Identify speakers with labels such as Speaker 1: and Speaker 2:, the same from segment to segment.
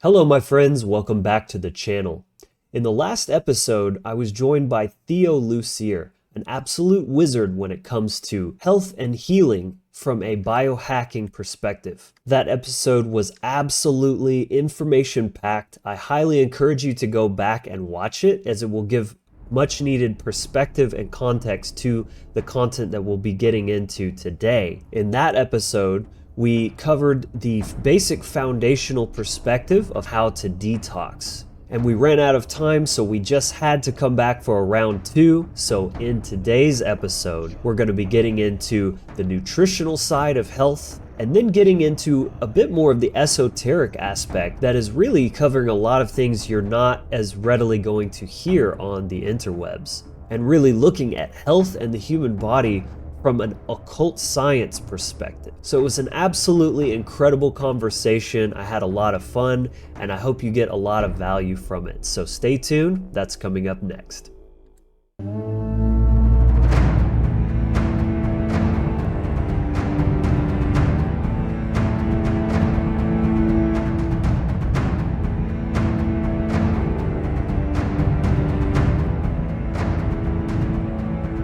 Speaker 1: Hello, my friends. Welcome back to the channel. In the last episode, I was joined by Theo Lucier, an absolute wizard when it comes to health and healing from a biohacking perspective. That episode was absolutely information packed. I highly encourage you to go back and watch it, as it will give much needed perspective and context to the content that we'll be getting into today. In that episode, we covered the basic foundational perspective of how to detox. And we ran out of time, so we just had to come back for a round two. So in today's episode, we're going to be getting into the nutritional side of health, and then getting into a bit more of the esoteric aspect that is really covering a lot of things you're not as readily going to hear on the interwebs, and really looking at health and the human body from an occult science perspective. So it was an absolutely incredible conversation. I had a lot of fun, and I hope you get a lot of value from it. So stay tuned, that's coming up next.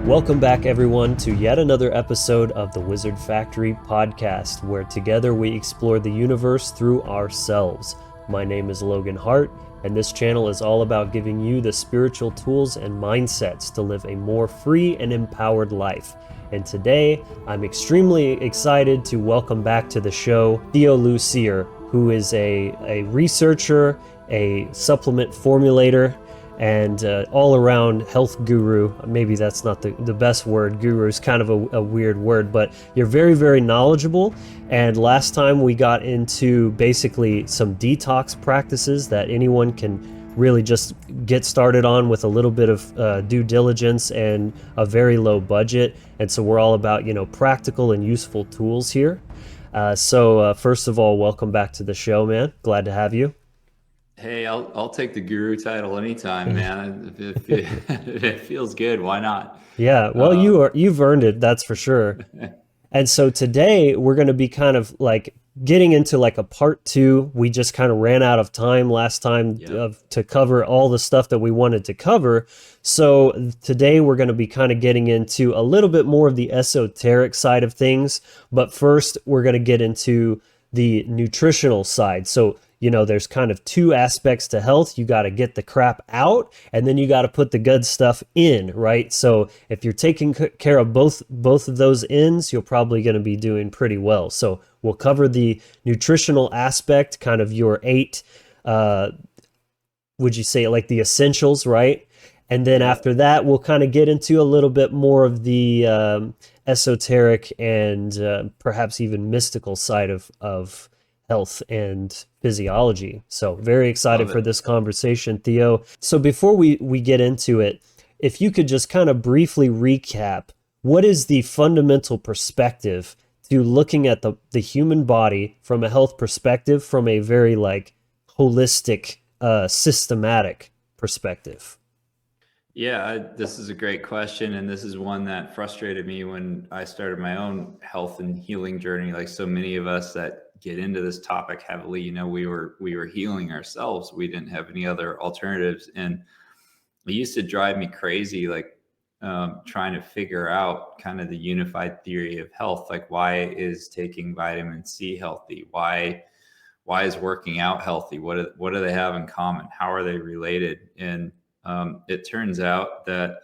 Speaker 1: Welcome back, everyone, to yet another episode of the Wizard Factory podcast, where together we explore the universe through ourselves. My name is Logan Hart, and this channel is all about giving you the spiritual tools and mindsets to live a more free and empowered life. And today, I'm extremely excited to welcome back to the show Theo Lucier, who is a researcher, a supplement formulator, and all-around health guru. Maybe that's not the best word. Guru is kind of a weird word, but you're very, very knowledgeable. And last time we got into basically some detox practices that anyone can really just get started on with a little bit of due diligence and a very low budget. And so we're all about, practical and useful tools here. So first of all, welcome back to the show, man. Glad to have you.
Speaker 2: Hey, I'll take the guru title anytime, man. If it feels good, why not?
Speaker 1: Yeah, well,
Speaker 2: Um,
Speaker 1: you've earned it, that's for sure. And so today we're going to be kind of like getting into like a part two. We just kind of ran out of time last time
Speaker 2: yep.
Speaker 1: to cover all the stuff that we wanted to cover. So today we're going to be kind of getting into a little bit more of the esoteric side of things. But first, we're going to get into the nutritional side. So, there's kind of two aspects to health. You got to get the crap out, and then you got to put the good stuff in, right? So if you're taking care of both of those ends, you're probably going to be doing pretty well. So we'll cover the nutritional aspect, kind of your eight, would you say, like the essentials, right? And then after
Speaker 2: Yep.
Speaker 1: that, we'll kind of get into a little bit more of the esoteric and perhaps even mystical side of health and physiology. So very excited
Speaker 2: Love
Speaker 1: for
Speaker 2: it.
Speaker 1: this conversation, Theo. So before we get into it, if you could just kind of briefly recap, what is the fundamental perspective to looking at the human body from a health perspective, from a very like holistic, systematic perspective?
Speaker 2: Yeah, this is a great question, and this is one that frustrated me when I started my own health and healing journey. Like so many of us that get into this topic heavily, we were healing ourselves. We didn't have any other alternatives, and it used to drive me crazy, like trying to figure out kind of the unified theory of health. Like, why is taking vitamin C healthy? Why is working out healthy? What do they have in common? How are they related? And it turns out that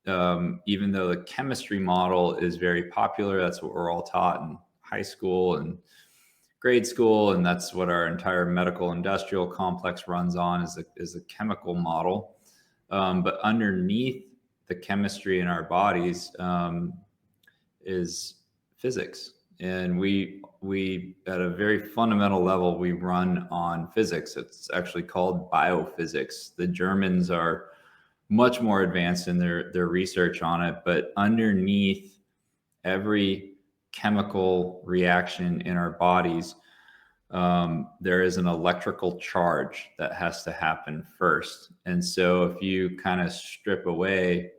Speaker 2: even though the chemistry model is very popular, that's what we're all taught in high school and grade school, and that's what our entire medical industrial complex runs on, is a chemical model. But underneath the chemistry in our bodies is physics, and we at a very fundamental level, we run on physics. It's actually called biophysics. The Germans are much more advanced in their research on it, but underneath every chemical reaction in our bodies, there is an electrical charge that has to happen first. And so if you kind of strip away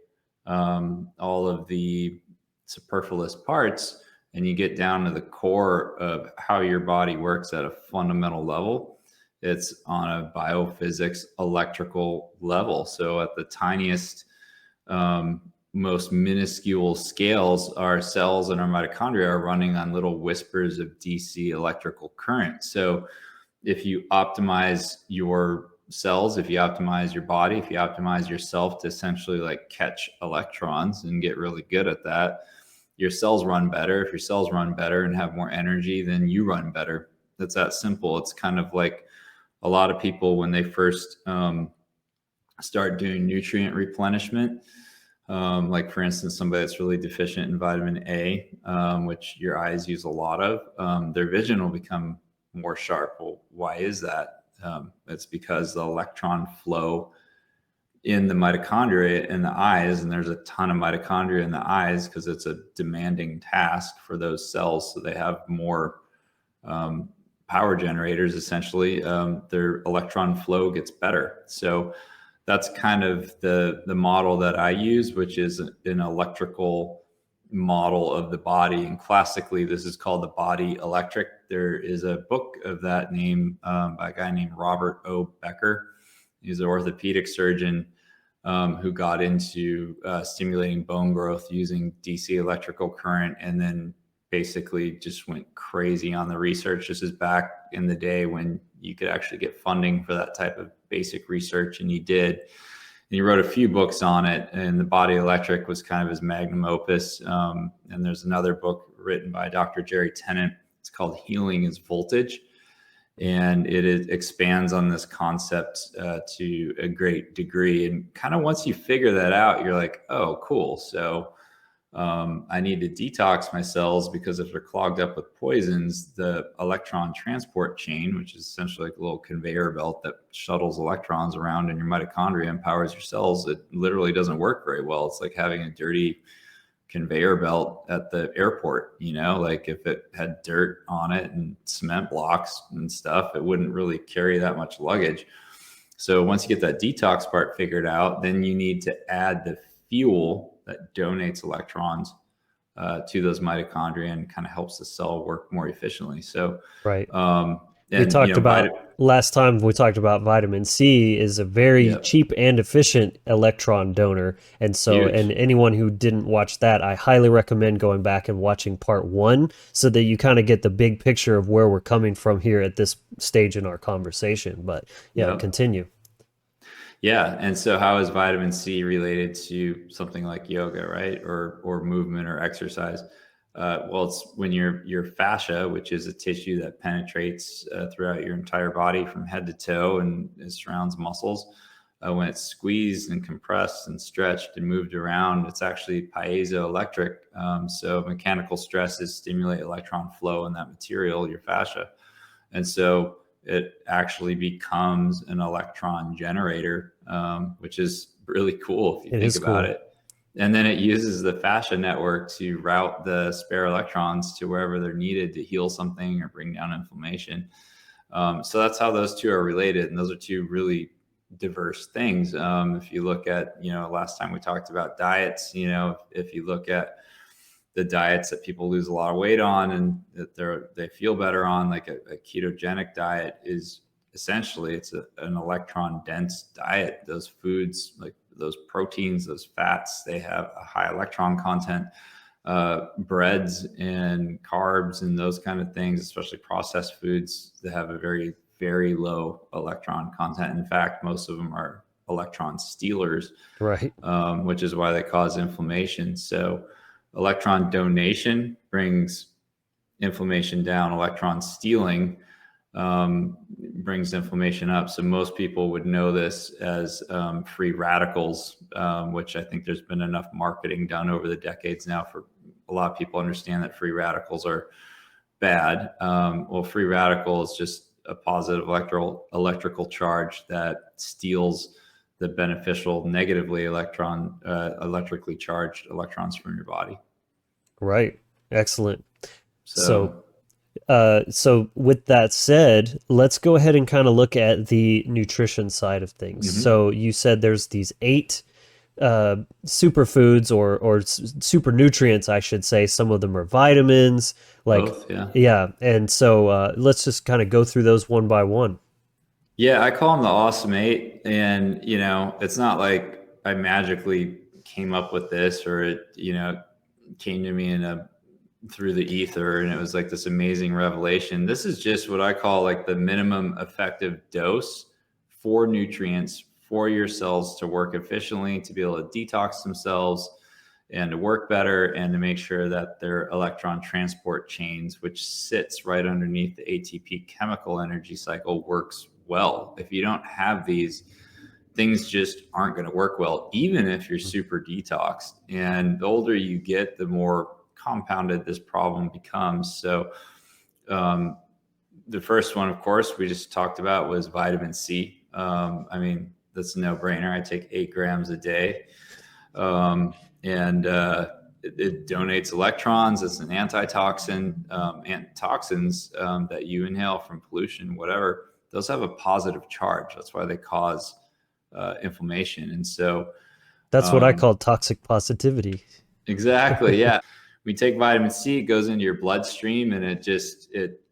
Speaker 2: all of the superfluous parts, and you get down to the core of how your body works at a fundamental level, It's on a biophysics electrical level. So at the tiniest, most minuscule scales, our cells and our mitochondria are running on little whispers of DC electrical current. So if you optimize your cells, if you optimize your body, if you optimize yourself to essentially like catch electrons and get really good at that, your cells run better. If your cells run better and have more energy, then you run better. It's that simple. It's kind of like a lot of people when they first start doing nutrient replenishment, like for instance, somebody that's really deficient in vitamin A, which your eyes use a lot of, their vision will become more sharp. Well, why is that? It's because the electron flow in the mitochondria in the eyes, and there's a ton of mitochondria in the eyes because it's a demanding task for those cells. So they have more power generators, essentially. Their electron flow gets better. So that's kind of the model that I use, which is an electrical model of the body. And classically, this is called the body electric. There is a book of that name by a guy named Robert O. Becker. He's an orthopedic surgeon who got into stimulating bone growth using DC electrical current, and then basically just went crazy on the research. This is back in the day when you could actually get funding for that type of basic research, and he did. And he wrote a few books on it, and the body electric was kind of his magnum opus. And there's another book written by Dr. Jerry Tennant. It's called Healing is Voltage. And it expands on this concept to a great degree. And kind of once you figure that out, you're like, oh, cool. So I need to detox my cells because if they're clogged up with poisons, the electron transport chain, which is essentially like a little conveyor belt that shuttles electrons around in your mitochondria and powers your cells, it literally doesn't work very well. It's like having a dirty conveyor belt at the airport, like if it had dirt on it and cement blocks and stuff, it wouldn't really carry that much luggage. So once you get that detox part figured out, then you need to add the fuel that donates electrons to those mitochondria and kind of helps the cell work more efficiently. So,
Speaker 1: right. Last time we talked about vitamin C is a very cheap and efficient electron donor. And so,
Speaker 2: huge.
Speaker 1: And anyone who didn't watch that, I highly recommend going back and watching part 1 so that you kind of get the big picture of where we're coming from here at this stage in our conversation. But continue.
Speaker 2: Yeah. And so how is vitamin C related to something like yoga, right? Or movement or exercise? Well, it's when your fascia, which is a tissue that penetrates throughout your entire body from head to toe and it surrounds muscles, when it's squeezed and compressed and stretched and moved around, it's actually piezoelectric. So mechanical stresses stimulate electron flow in that material, your fascia. And so it actually becomes an electron generator, which is really cool if you think about it. And then it uses the fascia network to route the spare electrons to wherever they're needed to heal something or bring down inflammation. So that's how those two are related. And those are two really diverse things. If you look at, last time we talked about diets, if you look at the diets that people lose a lot of weight on and that they feel better on, like a ketogenic diet is essentially, it's an electron dense diet. Those foods, like those proteins, those fats, they have a high electron content. Breads and carbs and those kind of things, especially processed foods, that have a very, very low electron content. In fact, most of them are electron stealers,
Speaker 1: right?
Speaker 2: Which is why they cause inflammation. So electron donation brings inflammation down. Electron stealing brings inflammation up. So most people would know this as free radicals, which I think there's been enough marketing done over the decades now for a lot of people understand that free radicals are bad. Well, free radical is just a positive electrical charge that steals the beneficial negatively electrically charged electrons from your body.
Speaker 1: Right. Excellent. So with that said, let's go ahead and kind of look at the nutrition side of things. Mm-hmm. So you said there's these 8 superfoods or super nutrients, I should say. Some of them are vitamins, like, both, yeah. And so let's just kind of go through those one by one.
Speaker 2: Yeah, I call them the awesome eight. And, it's not like I magically came up with this, or it, came to me through the ether and it was like this amazing revelation. This is just what I call like the minimum effective dose for nutrients for your cells to work efficiently, to be able to detox themselves and to work better, and to make sure that their electron transport chains, which sits right underneath the ATP chemical energy cycle, works well. If you don't have these, things just aren't going to work well, even if you're super detoxed. And the older you get, the more compounded this problem becomes. So, the first one, of course, we just talked about was vitamin C. I mean, that's a no brainer. I take 8 grams a day. And it donates electrons. It's an antitoxin. And toxins that you inhale from pollution, whatever, those have a positive charge. That's why they cause inflammation. And so,
Speaker 1: That's what I
Speaker 2: um,
Speaker 1: call toxic positivity.
Speaker 2: exactly, yeah. We take vitamin C, it goes into your bloodstream, and it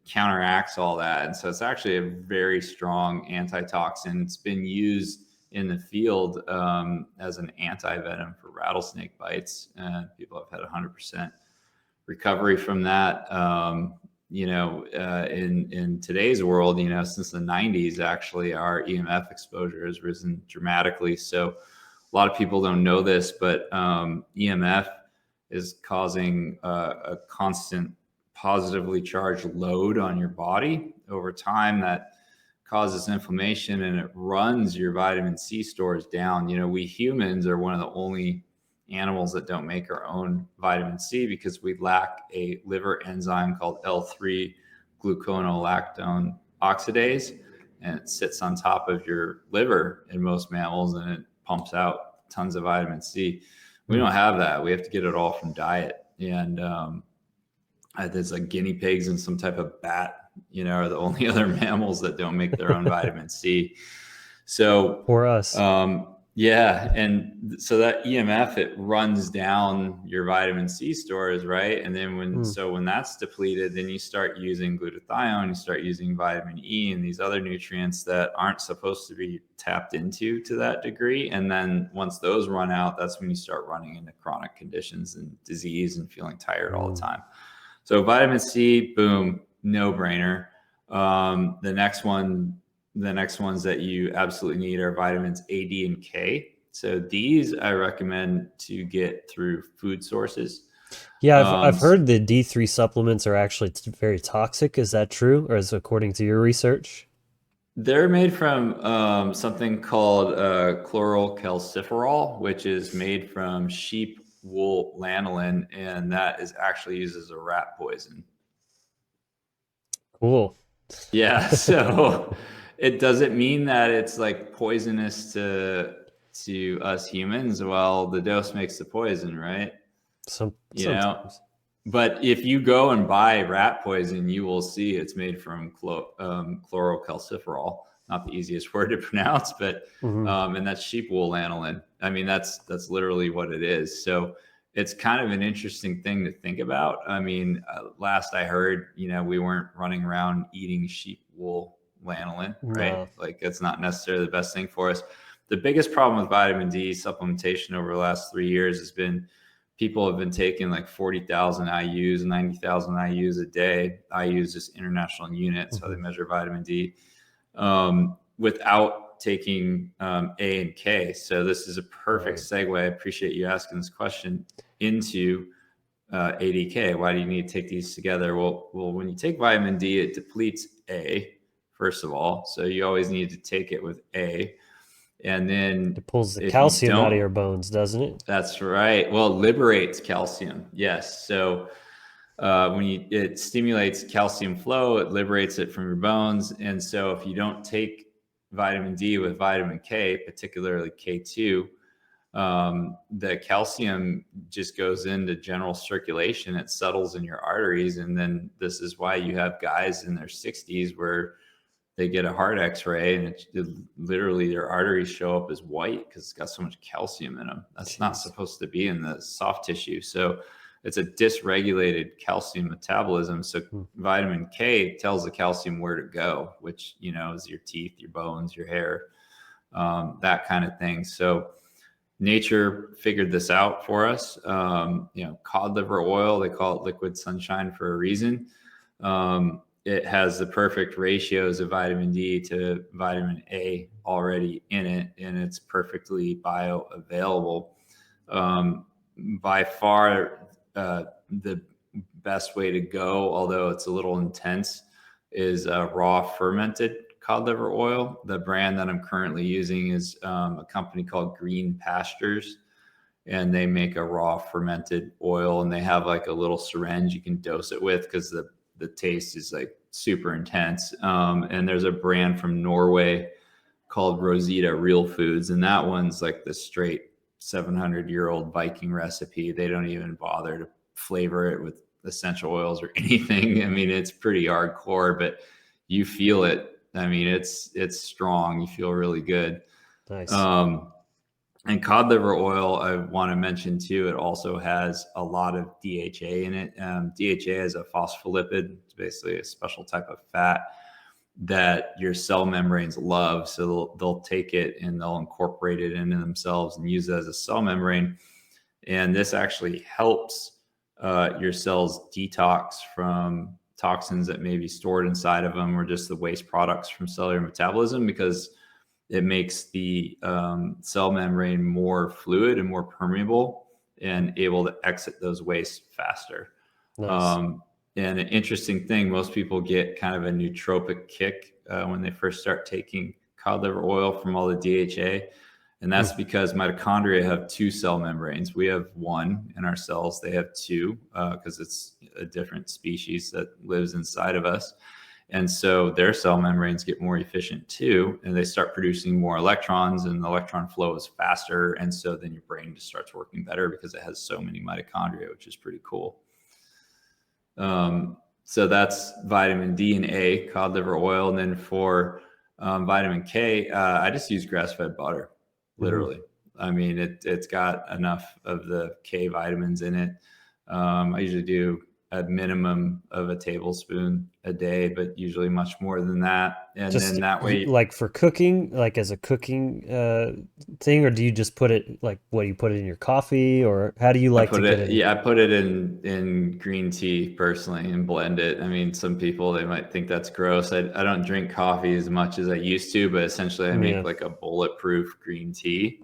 Speaker 2: counteracts all that. And so it's actually a very strong antitoxin. It's been used in the field as an anti-venom for rattlesnake bites. People have had 100% recovery from that. In today's world, since the 90s, actually, our EMF exposure has risen dramatically. So a lot of people don't know this, but EMF is causing a constant positively charged load on your body over time that causes inflammation, and it runs your vitamin C stores down. We humans are one of the only animals that don't make our own vitamin C because we lack a liver enzyme called L3 gluconolactone oxidase, and it sits on top of your liver in most mammals, and it pumps out tons of vitamin C. We don't have that. We have to get it all from diet. And there's like guinea pigs and some type of bat, are the only other mammals that don't make their own vitamin C. So,
Speaker 1: For us.
Speaker 2: yeah. And so that EMF, it runs down your vitamin C stores, right? And then when that's depleted, then you start using glutathione, you start using vitamin E and these other nutrients that aren't supposed to be tapped into to that degree. And then once those run out, that's when you start running into chronic conditions and disease and feeling tired all the time. So vitamin C, boom, no brainer. The next ones that you absolutely need are vitamins A, D, and K. So these I recommend to get through food sources.
Speaker 1: Yeah, I've heard the D3 supplements are actually very toxic. Is that true, or is it according to your research?
Speaker 2: They're made from something called chlorocalciferol, which is made from sheep wool lanolin, and that is actually used as a rat poison.
Speaker 1: Cool.
Speaker 2: Yeah, so it doesn't mean that it's like poisonous to us humans. Well, the dose makes the poison, right?
Speaker 1: Sometimes.
Speaker 2: But if you go and buy rat poison, you will see it's made from chlorocalciferol. Not the easiest word to pronounce, but and that's sheep wool lanolin. I mean, that's literally what it is. So it's kind of an interesting thing to think about. I mean, last I heard, we weren't running around eating sheep wool lanolin, right?
Speaker 1: No.
Speaker 2: Like that's not necessarily the best thing for us. The biggest problem with vitamin D supplementation over the last 3 years has been people have been taking like 40,000 IUs, 90,000 IUs a day. IU is just international unit, so they measure vitamin D without taking A and K. So this is a perfect segue. I appreciate you asking this question into ADK. Why do you need to take these together? Well, when you take vitamin D, it depletes A, first of all. So you always need to take it with A. And then
Speaker 1: It pulls the
Speaker 2: if you
Speaker 1: calcium out of
Speaker 2: don't,
Speaker 1: your bones, doesn't it?
Speaker 2: that's right. Well, it liberates calcium. Yes. So it stimulates calcium flow, it liberates it from your bones. And so if you don't take vitamin D with vitamin K, particularly K2, the calcium just goes into general circulation. It settles in your arteries. And then this is why you have guys in their 60s where they get a heart x-ray and literally their arteries show up as white because it's got so much calcium in them. That's not supposed to be in the soft tissue. So it's a dysregulated calcium metabolism. So vitamin K tells the calcium where to go, which, you know, is your teeth, your bones, your hair, that kind of thing. So nature figured this out for us. You know, cod liver oil, they call it liquid sunshine for a reason. It has the perfect ratios of vitamin D to vitamin A already in it, and it's perfectly bioavailable. By far, the best way to go, although it's a little intense, is raw fermented cod liver oil. The brand that I'm currently using is a company called Green Pastures, and they make a raw fermented oil, and they have like a little syringe you can dose it with because the taste is like super intense. And there's a brand from Norway called Rosita Real Foods, and that one's like the straight 700-year-old Viking recipe. They don't even bother to flavor it with essential oils or anything. I mean, it's pretty hardcore, but you feel it. I mean, it's strong. You feel really good.
Speaker 1: Nice.
Speaker 2: And cod liver oil, I want to mention too, it also has a lot of DHA in it. DHA is a phospholipid. It's basically a special type of fat that your cell membranes love. So they'll take it and they'll incorporate it into themselves and use it as a cell membrane. And this actually helps your cells detox from toxins that may be stored inside of them, or just the waste products from cellular metabolism, because it makes the cell membrane more fluid and more permeable and able to exit those wastes faster.
Speaker 1: Nice.
Speaker 2: And an interesting thing, most people get kind of a nootropic kick when they first start taking cod liver oil from all the DHA. And that's because mitochondria have two cell membranes. We have one in our cells. They have two because it's a different species that lives inside of us. And so their cell membranes get more efficient too, and they start producing more electrons, and the electron flow is faster. And so then your brain just starts working better because it has so many mitochondria, which is pretty cool. So that's vitamin D and A, cod liver oil. And then for vitamin K, I just use grass-fed butter, literally. I mean, it's got enough of the K vitamins in it. I usually do a minimum of a tablespoon a day, but usually much more than that. And
Speaker 1: Just
Speaker 2: then that way,
Speaker 1: like for cooking, like as a cooking thing, or do you just put it like, what do you put it in your coffee, or how do you like to get it?
Speaker 2: Yeah, I put it in green tea personally and blend it. I mean, some people, they might think that's gross. I don't drink coffee as much as I used to, but essentially I make like a bulletproof green tea.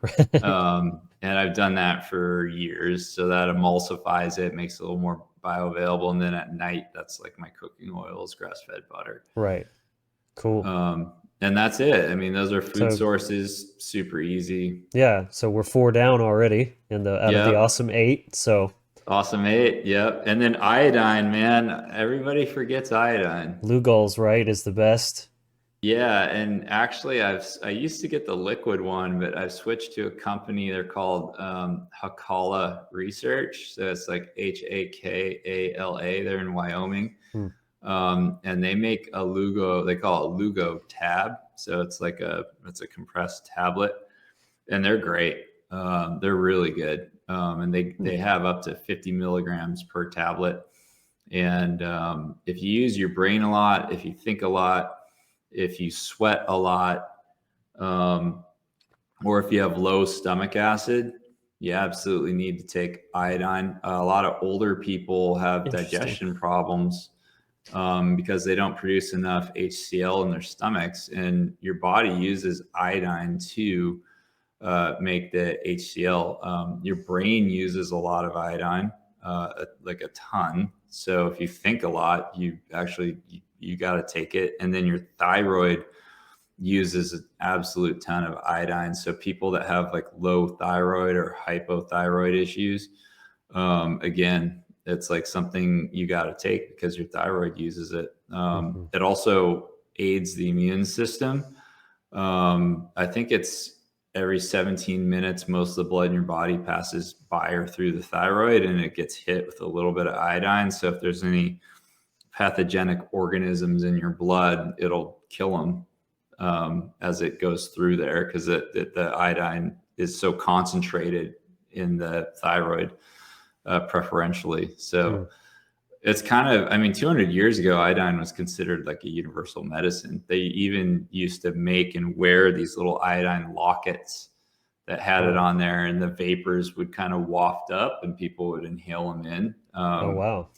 Speaker 2: And I've done that for years. So that emulsifies it, makes it a little more bioavailable. And then at night, that's like my cooking oil is grass-fed butter.
Speaker 1: Right. Cool.
Speaker 2: And that's it. I mean, those are food sources, super easy.
Speaker 1: Yeah. So we're 4 down already out of the awesome 8. So
Speaker 2: awesome 8. Yep. And then iodine, man, everybody forgets iodine.
Speaker 1: Lugol's, right, is the best.
Speaker 2: Yeah. And actually I used to get the liquid one, but I've switched to a company. They're called Hakala Research. So it's like Hakala. They're in Wyoming. And they make a Lugo, they call it Lugo tab. So it's like it's a compressed tablet, and they're great. They're really good. And they have up to 50 milligrams per tablet. And if you use your brain a lot, if you think a lot, if you sweat a lot, or if you have low stomach acid, you absolutely need to take iodine. A lot of older people have digestion problems because they don't produce enough HCl in their stomachs, and your body uses iodine to make the HCl. Your brain uses a lot of iodine, like a ton. So if you think a lot, you got to take it. And then your thyroid uses an absolute ton of iodine. So people that have like low thyroid or hypothyroid issues, again, it's like something you got to take because your thyroid uses it. It also aids the immune system. I think it's every 17 minutes, most of the blood in your body passes by or through the thyroid, and it gets hit with a little bit of iodine. So if there's any pathogenic organisms in your blood, it'll kill them as it goes through there, because the iodine is so concentrated in the thyroid. preferentially.
Speaker 1: Hmm.
Speaker 2: So it's kind of, I mean, 200 years ago, iodine was considered like a universal medicine. They even used to make and wear these little iodine lockets that had it
Speaker 1: Wow.
Speaker 2: on there, and the vapors would kind of waft up and people would inhale them in.
Speaker 1: Oh, wow.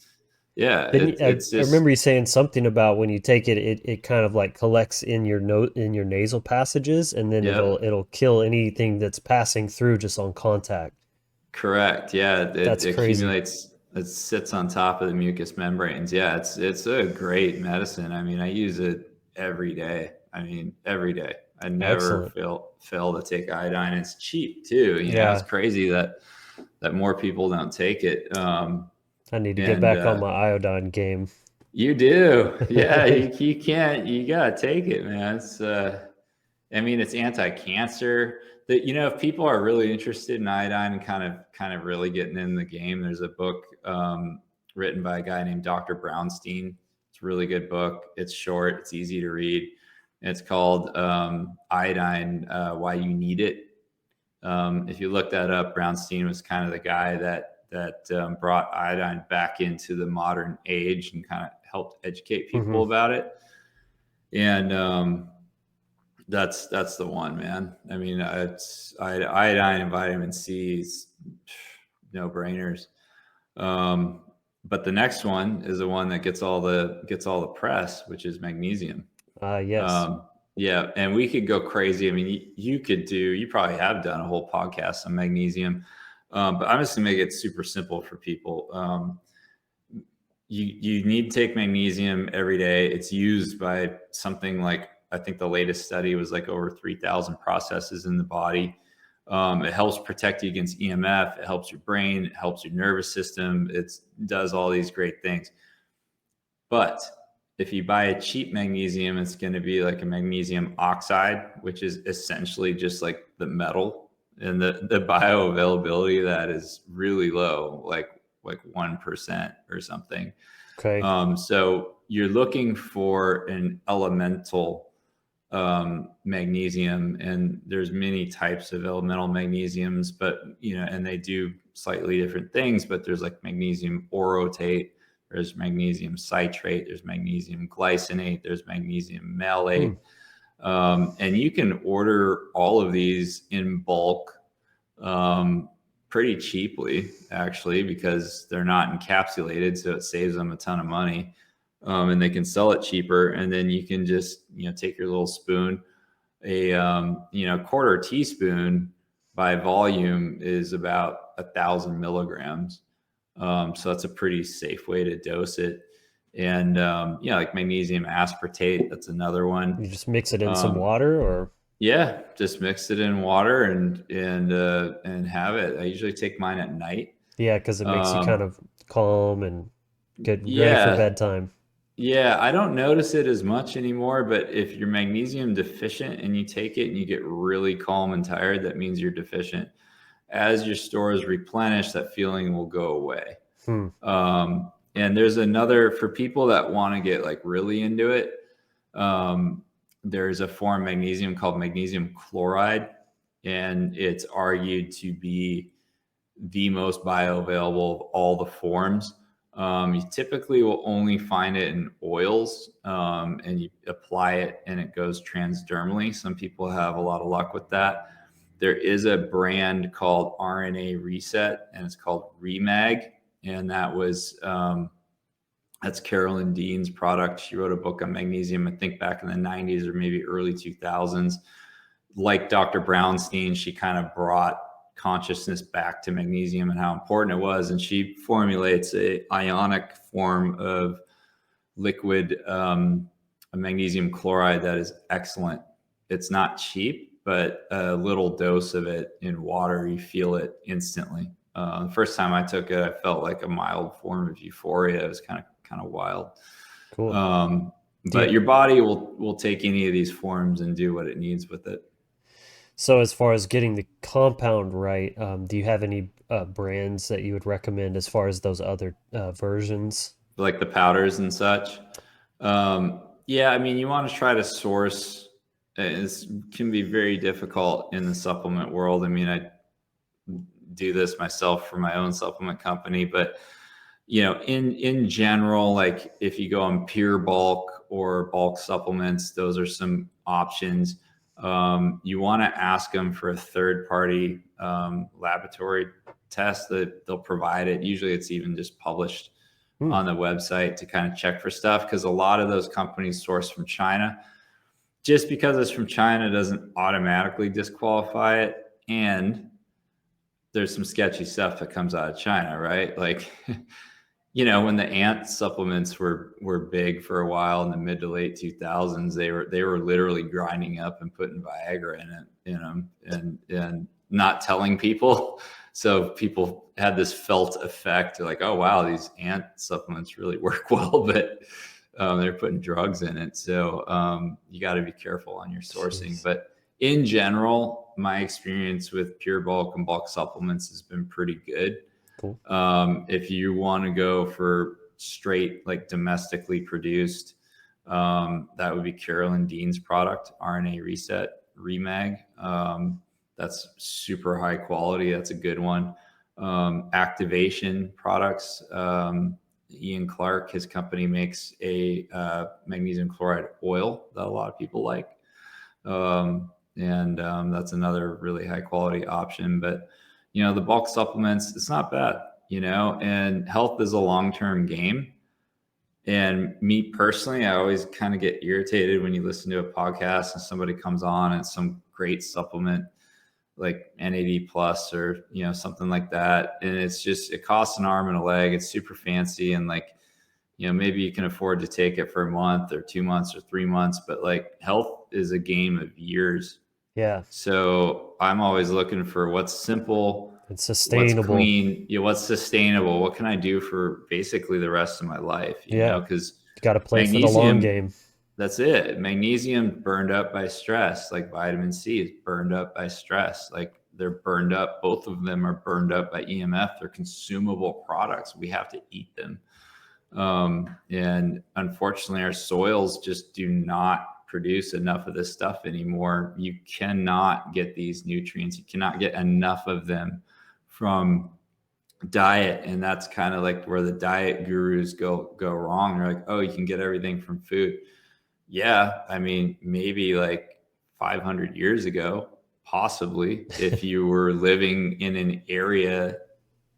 Speaker 2: Yeah,
Speaker 1: Then
Speaker 2: it's
Speaker 1: I
Speaker 2: just
Speaker 1: remember you saying something about when you take it, it kind of like collects in your in your nasal passages, and then
Speaker 2: yep.
Speaker 1: it'll kill anything that's passing through just on contact.
Speaker 2: Correct. Yeah, it
Speaker 1: That's crazy.
Speaker 2: accumulates. It sits on top of the mucous membranes. Yeah, it's a great medicine. I mean, I use it every day. I mean, every day. I never
Speaker 1: Excellent.
Speaker 2: fail to take iodine. It's cheap too. You know, it's
Speaker 1: Yeah,
Speaker 2: crazy that more people don't take it.
Speaker 1: I need to get
Speaker 2: And
Speaker 1: back on my iodine game.
Speaker 2: You do. Yeah, you can't. You gotta take it, man. It's I mean, it's anti-cancer. That, you know, if people are really interested in iodine and kind of really getting in the game, there's a book written by a guy named Dr. Brownstein. It's a really good book. It's short. It's easy to read. And it's called Iodine: Why You Need It. If you look that up, Brownstein was kind of the guy that brought iodine back into the modern age and kind of helped educate
Speaker 1: Hmm.
Speaker 2: people about it. And that's the one, man. I mean, it's iodine and vitamin C is no brainers. Um, but the next one is the one that gets all the press, which is magnesium.
Speaker 1: Yes.
Speaker 2: Um, yeah, and we could go crazy. I mean, you probably have done a whole podcast on magnesium, but I'm just gonna make it super simple for people. You need to take magnesium every day. It's used by something like, I think the latest study was like over 3,000 processes in the body. It helps protect you against EMF. It helps your brain. It helps your nervous system. It does all these great things. But if you buy a cheap magnesium, it's going to be like a magnesium oxide, which is essentially just like the metal, and the bioavailability of that is really low, like 1% or something.
Speaker 1: Okay.
Speaker 2: So you're looking for an elemental magnesium, and there's many types of elemental magnesiums, but you know, and they do slightly different things. But there's like magnesium orotate, there's magnesium citrate, there's magnesium glycinate, there's magnesium
Speaker 1: Hmm.
Speaker 2: malate, and you can order all of these in bulk pretty cheaply, actually, because they're not encapsulated, so it saves them a ton of money. And they can sell it cheaper, and then you can just, you know, take your little spoon, a quarter teaspoon by volume is about 1,000 milligrams. So that's a pretty safe way to dose it. And like magnesium aspartate, that's another one.
Speaker 1: You just mix it in some
Speaker 2: um,
Speaker 1: water, or
Speaker 2: yeah, just mix it in water and have it. I usually take mine at night.
Speaker 1: yeah, because it makes you kind
Speaker 2: um,
Speaker 1: of calm and get ready for
Speaker 2: yeah,
Speaker 1: bedtime.
Speaker 2: Yeah, I don't notice it as much anymore, but if you're magnesium deficient and you take it and you get really calm and tired, that means you're deficient. As your stores replenish, that feeling will go away.
Speaker 1: Hmm.
Speaker 2: And there's another, for people that want to get like really into it, um, there's a form of magnesium called magnesium chloride, and it's argued to be the most bioavailable of all the forms. You typically will only find it in oils, and you apply it and it goes transdermally. Some people have a lot of luck with that. There is a brand called RNA Reset, and it's called Remag, and that's Carolyn Dean's product. She wrote a book on magnesium, I think back in the 90s or maybe early 2000s. Like Dr. Brownstein, she kind of brought consciousness back to magnesium and how important it was. And she formulates a ionic form of liquid a magnesium chloride that is excellent. It's not cheap, but a little dose of it in water, you feel it instantly. The first time I took it, I felt like a mild form of euphoria. It was kind of wild.
Speaker 1: Cool.
Speaker 2: Um,
Speaker 1: Do
Speaker 2: but
Speaker 1: you,
Speaker 2: your body will take any of these forms and do what it needs with it.
Speaker 1: so as far as getting the compound right, do you have any brands that you would recommend as far as those other versions?
Speaker 2: Like the powders and such. Yeah, I mean, you want to try to source. It can be very difficult in the supplement world. I mean, do this myself for my own supplement company, but in general, like if you go on pure bulk or bulk supplements, those are some options. You want to ask them for a third party laboratory test that they'll provide it. Usually it's even just published on the website to kind of check for stuff, because a lot of those companies source from China. Just because it's from China doesn't automatically disqualify it. And there's some sketchy stuff that comes out of China, right? Like, when the ant supplements were big for a while in the mid to late 2000s, they were literally grinding up and putting Viagra in them and not telling people. So people had this felt effect like, oh wow, these ant supplements really work well, but they're putting drugs in it. So you got to be careful on your sourcing.
Speaker 1: Jeez.
Speaker 2: But in general, my experience with pure bulk and bulk supplements has been pretty good.
Speaker 1: Cool.
Speaker 2: If you want to go for straight, like domestically produced, that would be Carolyn Dean's product, RNA Reset Remag. That's super high quality. That's a good one. Activation products. Ian Clark, his company, makes a magnesium chloride oil that a lot of people like. And that's another really high quality option. But, the bulk supplements, it's not bad, and health is a long-term game. And me personally, I always kind of get irritated when you listen to a podcast and somebody comes on and some great supplement like NAD plus or, something like that. And it's just, it costs an arm and a leg. It's super fancy. And like, maybe you can afford to take it for a month or 2 months or 3 months, but like health is a game of years.
Speaker 1: Yeah.
Speaker 2: So I'm always looking for what's simple,
Speaker 1: and sustainable,
Speaker 2: what's clean, what's sustainable. What can I do for basically the rest of my life? Because
Speaker 1: you got to play for the long game.
Speaker 2: That's it. Magnesium burned up by stress, like vitamin C is burned up by stress. Like they're burned up. Both of them are burned up by EMF. They're consumable products. We have to eat them. And unfortunately, our soils just do not produce enough of this stuff anymore. You cannot get these nutrients. You cannot get enough of them from diet. And that's kind of like where the diet gurus go wrong. They're like, oh, you can get everything from food. Yeah. I mean, maybe like 500 years ago, possibly, if you were living in an area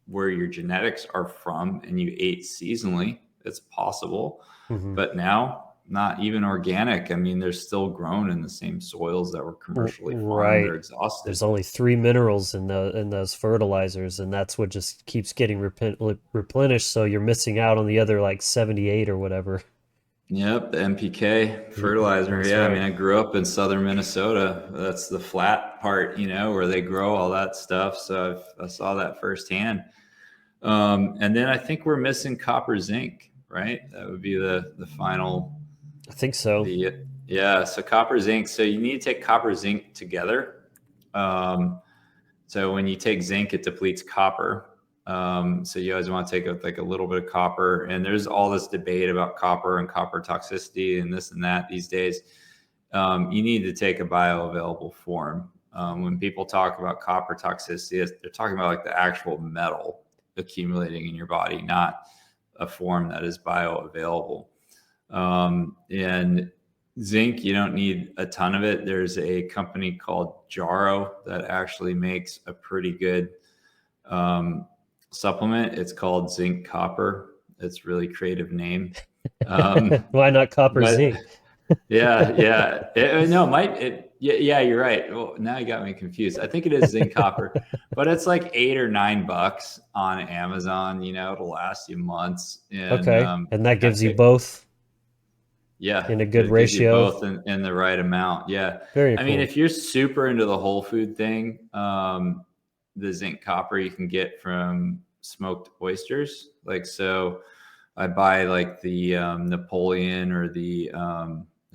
Speaker 2: where your genetics are from and you ate seasonally, it's possible. But now, not even organic. I mean, they're still grown in the same soils that were commercially farmed.
Speaker 1: Right.
Speaker 2: They're exhausted.
Speaker 1: There's only 3 minerals in those fertilizers, and that's what just keeps getting replenished. So you're missing out on the other like 78 or whatever.
Speaker 2: Yep, the NPK fertilizer.
Speaker 1: That's
Speaker 2: yeah,
Speaker 1: right.
Speaker 2: I mean, I grew up in southern Minnesota. That's the flat part, where they grow all that stuff. So I saw that firsthand. And then I think we're missing copper-zinc, right? That would be the final.
Speaker 1: I think so.
Speaker 2: So copper-zinc. So you need to take copper-zinc together. So when you take zinc, it depletes copper. So you always want to take like a little bit of copper. And there's all this debate about copper and copper toxicity and this and that these days. You need to take a bioavailable form. When people talk about copper toxicity, they're talking about like the actual metal accumulating in your body, not a form that is bioavailable. And zinc, you don't need a ton of it. There's a company called Jarrow that actually makes a pretty good supplement. It's called Zinc Copper. It's a really creative name.
Speaker 1: Why not Copper-Zinc?
Speaker 2: Yeah. Yeah, you're right. Well, now you got me confused. I think it is Zinc Copper, but it's like $8 or $9 on Amazon. It'll last you months. And,
Speaker 1: and that gives you both.
Speaker 2: Yeah,
Speaker 1: in a good ratio.
Speaker 2: Both in the right amount. Yeah.
Speaker 1: Very
Speaker 2: I
Speaker 1: cool.
Speaker 2: mean, if you're super into the whole food thing, the zinc copper you can get from smoked oysters. Like, so I buy like the Napoleon or the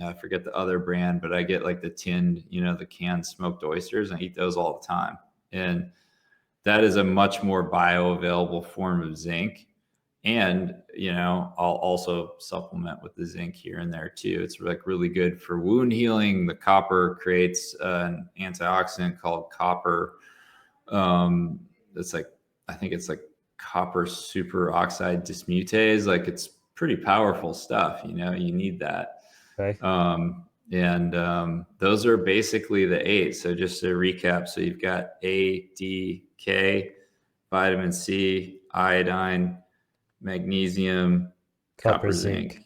Speaker 2: I forget the other brand, but I get like the tinned, the canned smoked oysters, and I eat those all the time. And that is a much more bioavailable form of zinc. And, I'll also supplement with the zinc here and there too. It's like really good for wound healing. The copper creates an antioxidant called copper it's like, I think it's like copper superoxide dismutase. Like it's pretty powerful stuff, you know, you need that.
Speaker 1: Okay.
Speaker 2: Those are basically the eight. So just to recap, so you've got A, D, K, vitamin C, iodine, magnesium, copper,
Speaker 1: Copper-Zinc.
Speaker 2: zinc.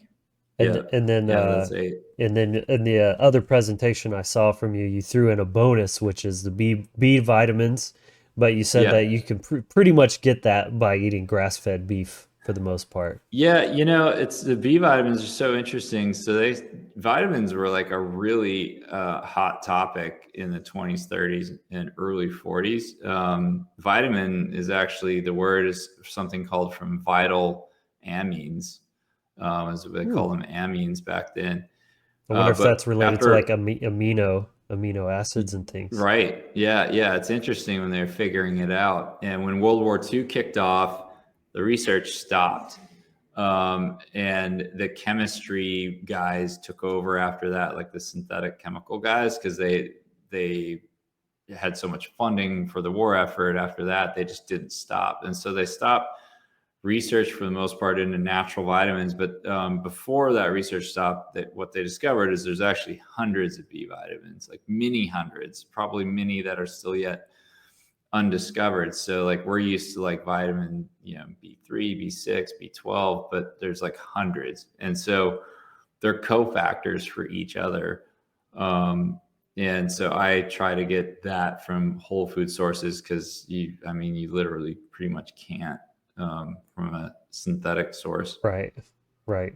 Speaker 2: Yeah.
Speaker 1: And then
Speaker 2: Yeah, that's eight.
Speaker 1: and then in the other presentation I saw from you, you threw in a bonus, which is the B vitamins, but you said
Speaker 2: Yeah.
Speaker 1: that you can pretty much get that by eating grass-fed beef for the most part.
Speaker 2: Yeah, you know, it's the B vitamins are so interesting. So vitamins were like a really hot topic in the 20s, 30s, and early 40s. Vitamin is actually the word is something called from vital amines, as they
Speaker 1: Hmm.
Speaker 2: call them amines back then.
Speaker 1: I wonder if that's
Speaker 2: But
Speaker 1: related to like
Speaker 2: after
Speaker 1: amino acids and things.
Speaker 2: Right. Yeah. Yeah. It's interesting when they're figuring it out. And when World War II kicked off, the research stopped. And the chemistry guys took over after that, like the synthetic chemical guys, because they had so much funding for the war effort. After that, they just didn't stop. And so they stopped research for the most part into natural vitamins. But before that research stopped, what they discovered is there's actually hundreds of B vitamins, like many hundreds, probably many that are still yet undiscovered. So like we're used to like vitamin, you know, B3, B6, B12, but there's like hundreds. And so they're cofactors for each other. And so I try to get that from whole food sources because you literally pretty much can't from a synthetic source.
Speaker 1: Right. Right.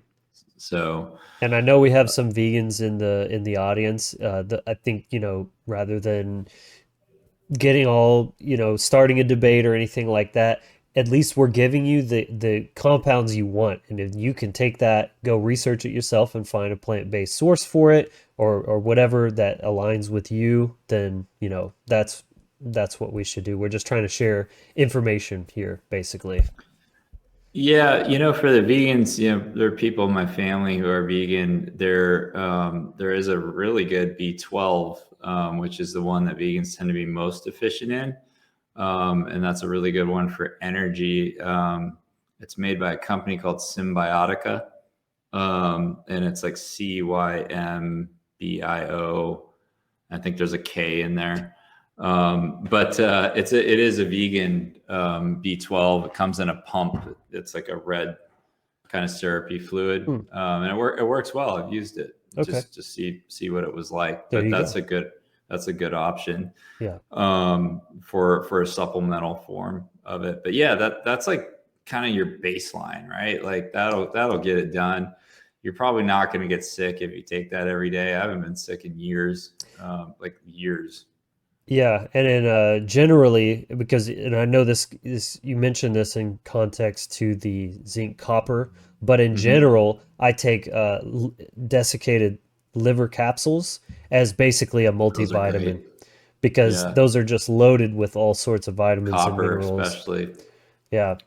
Speaker 2: So
Speaker 1: And I know we have some vegans in the audience. I think, rather than getting all, starting a debate or anything like that, at least we're giving you the compounds you want. And if you can take that, go research it yourself and find a plant-based source for it or whatever that aligns with you, then, that's what we should do. We're just trying to share information here, basically.
Speaker 2: yeah, for the vegans, there are people in my family who are vegan. There is a really good B12, which is the one that vegans tend to be most efficient in. And that's a really good one for energy. It's made by a company called Symbiotica. And it's like Cymbio. I think there's a K in there. But it is a vegan B12. It comes in a pump. It's like a red kind of syrupy fluid,
Speaker 1: Hmm.
Speaker 2: and it works well. I've used it
Speaker 1: Okay.
Speaker 2: just to see what it was like.
Speaker 1: There
Speaker 2: But
Speaker 1: you go.
Speaker 2: that's a good option
Speaker 1: Yeah.
Speaker 2: for a supplemental form of it. But yeah, that's like kind of your baseline, right? Like that'll get it done. You're probably not going to get sick if you take that every day. I haven't been sick in years, like years.
Speaker 1: Yeah, and then generally, and I know this, you mentioned this in context to the zinc copper, but in
Speaker 2: Hmm.
Speaker 1: general, I take desiccated liver capsules as basically a
Speaker 2: Those are
Speaker 1: multivitamin
Speaker 2: great.
Speaker 1: because
Speaker 2: Yeah.
Speaker 1: those are just loaded with all sorts of vitamins and
Speaker 2: Copper,
Speaker 1: minerals.
Speaker 2: especially.
Speaker 1: Yeah.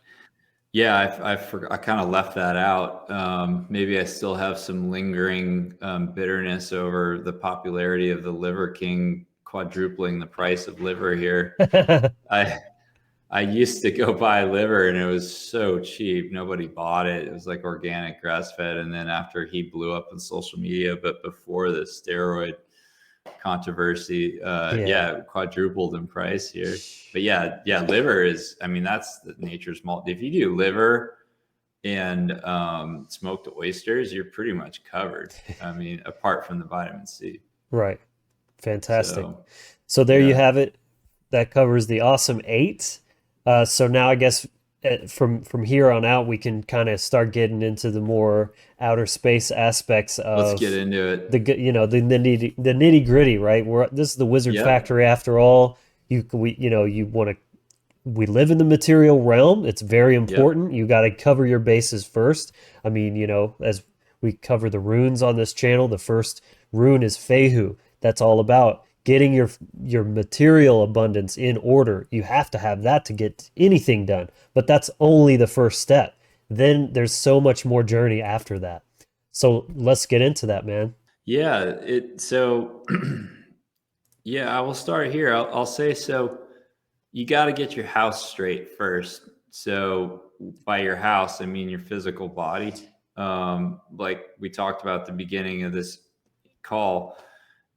Speaker 2: Yeah, I kind of left that out. Maybe I still have some lingering bitterness over the popularity of the Liver King quadrupling the price of liver here. I I used to go buy liver and it was so cheap. Nobody bought it. It was like organic grass fed. And then after he blew up on social media, but before the steroid controversy,
Speaker 1: Yeah.
Speaker 2: yeah, quadrupled in price here. But yeah, liver is, that's the nature's malt. If you do liver and smoked oysters, you're pretty much covered. Apart from the vitamin C.
Speaker 1: Right. Fantastic.
Speaker 2: So
Speaker 1: So there you
Speaker 2: yeah,
Speaker 1: have it. That covers the awesome eight. So now I guess from here on out we can kind of start getting into the more outer space aspects
Speaker 2: let's get
Speaker 1: of
Speaker 2: into it.
Speaker 1: the nitty gritty, right? This is the wizard
Speaker 2: Yep,
Speaker 1: factory after all. You want to we live in the material realm. It's very
Speaker 2: yep,
Speaker 1: important. You got to cover your bases first. As we cover the runes on this channel, the first rune is Fehu. That's all about getting your material abundance in order. You have to have that to get anything done. But that's only the first step. Then there's so much more journey after that. So let's get into that, man.
Speaker 2: yeah. So yeah, I will start here. I'll say so. you got to get your house straight first. So by your house, I mean your physical body. Like we talked about at the beginning of this call,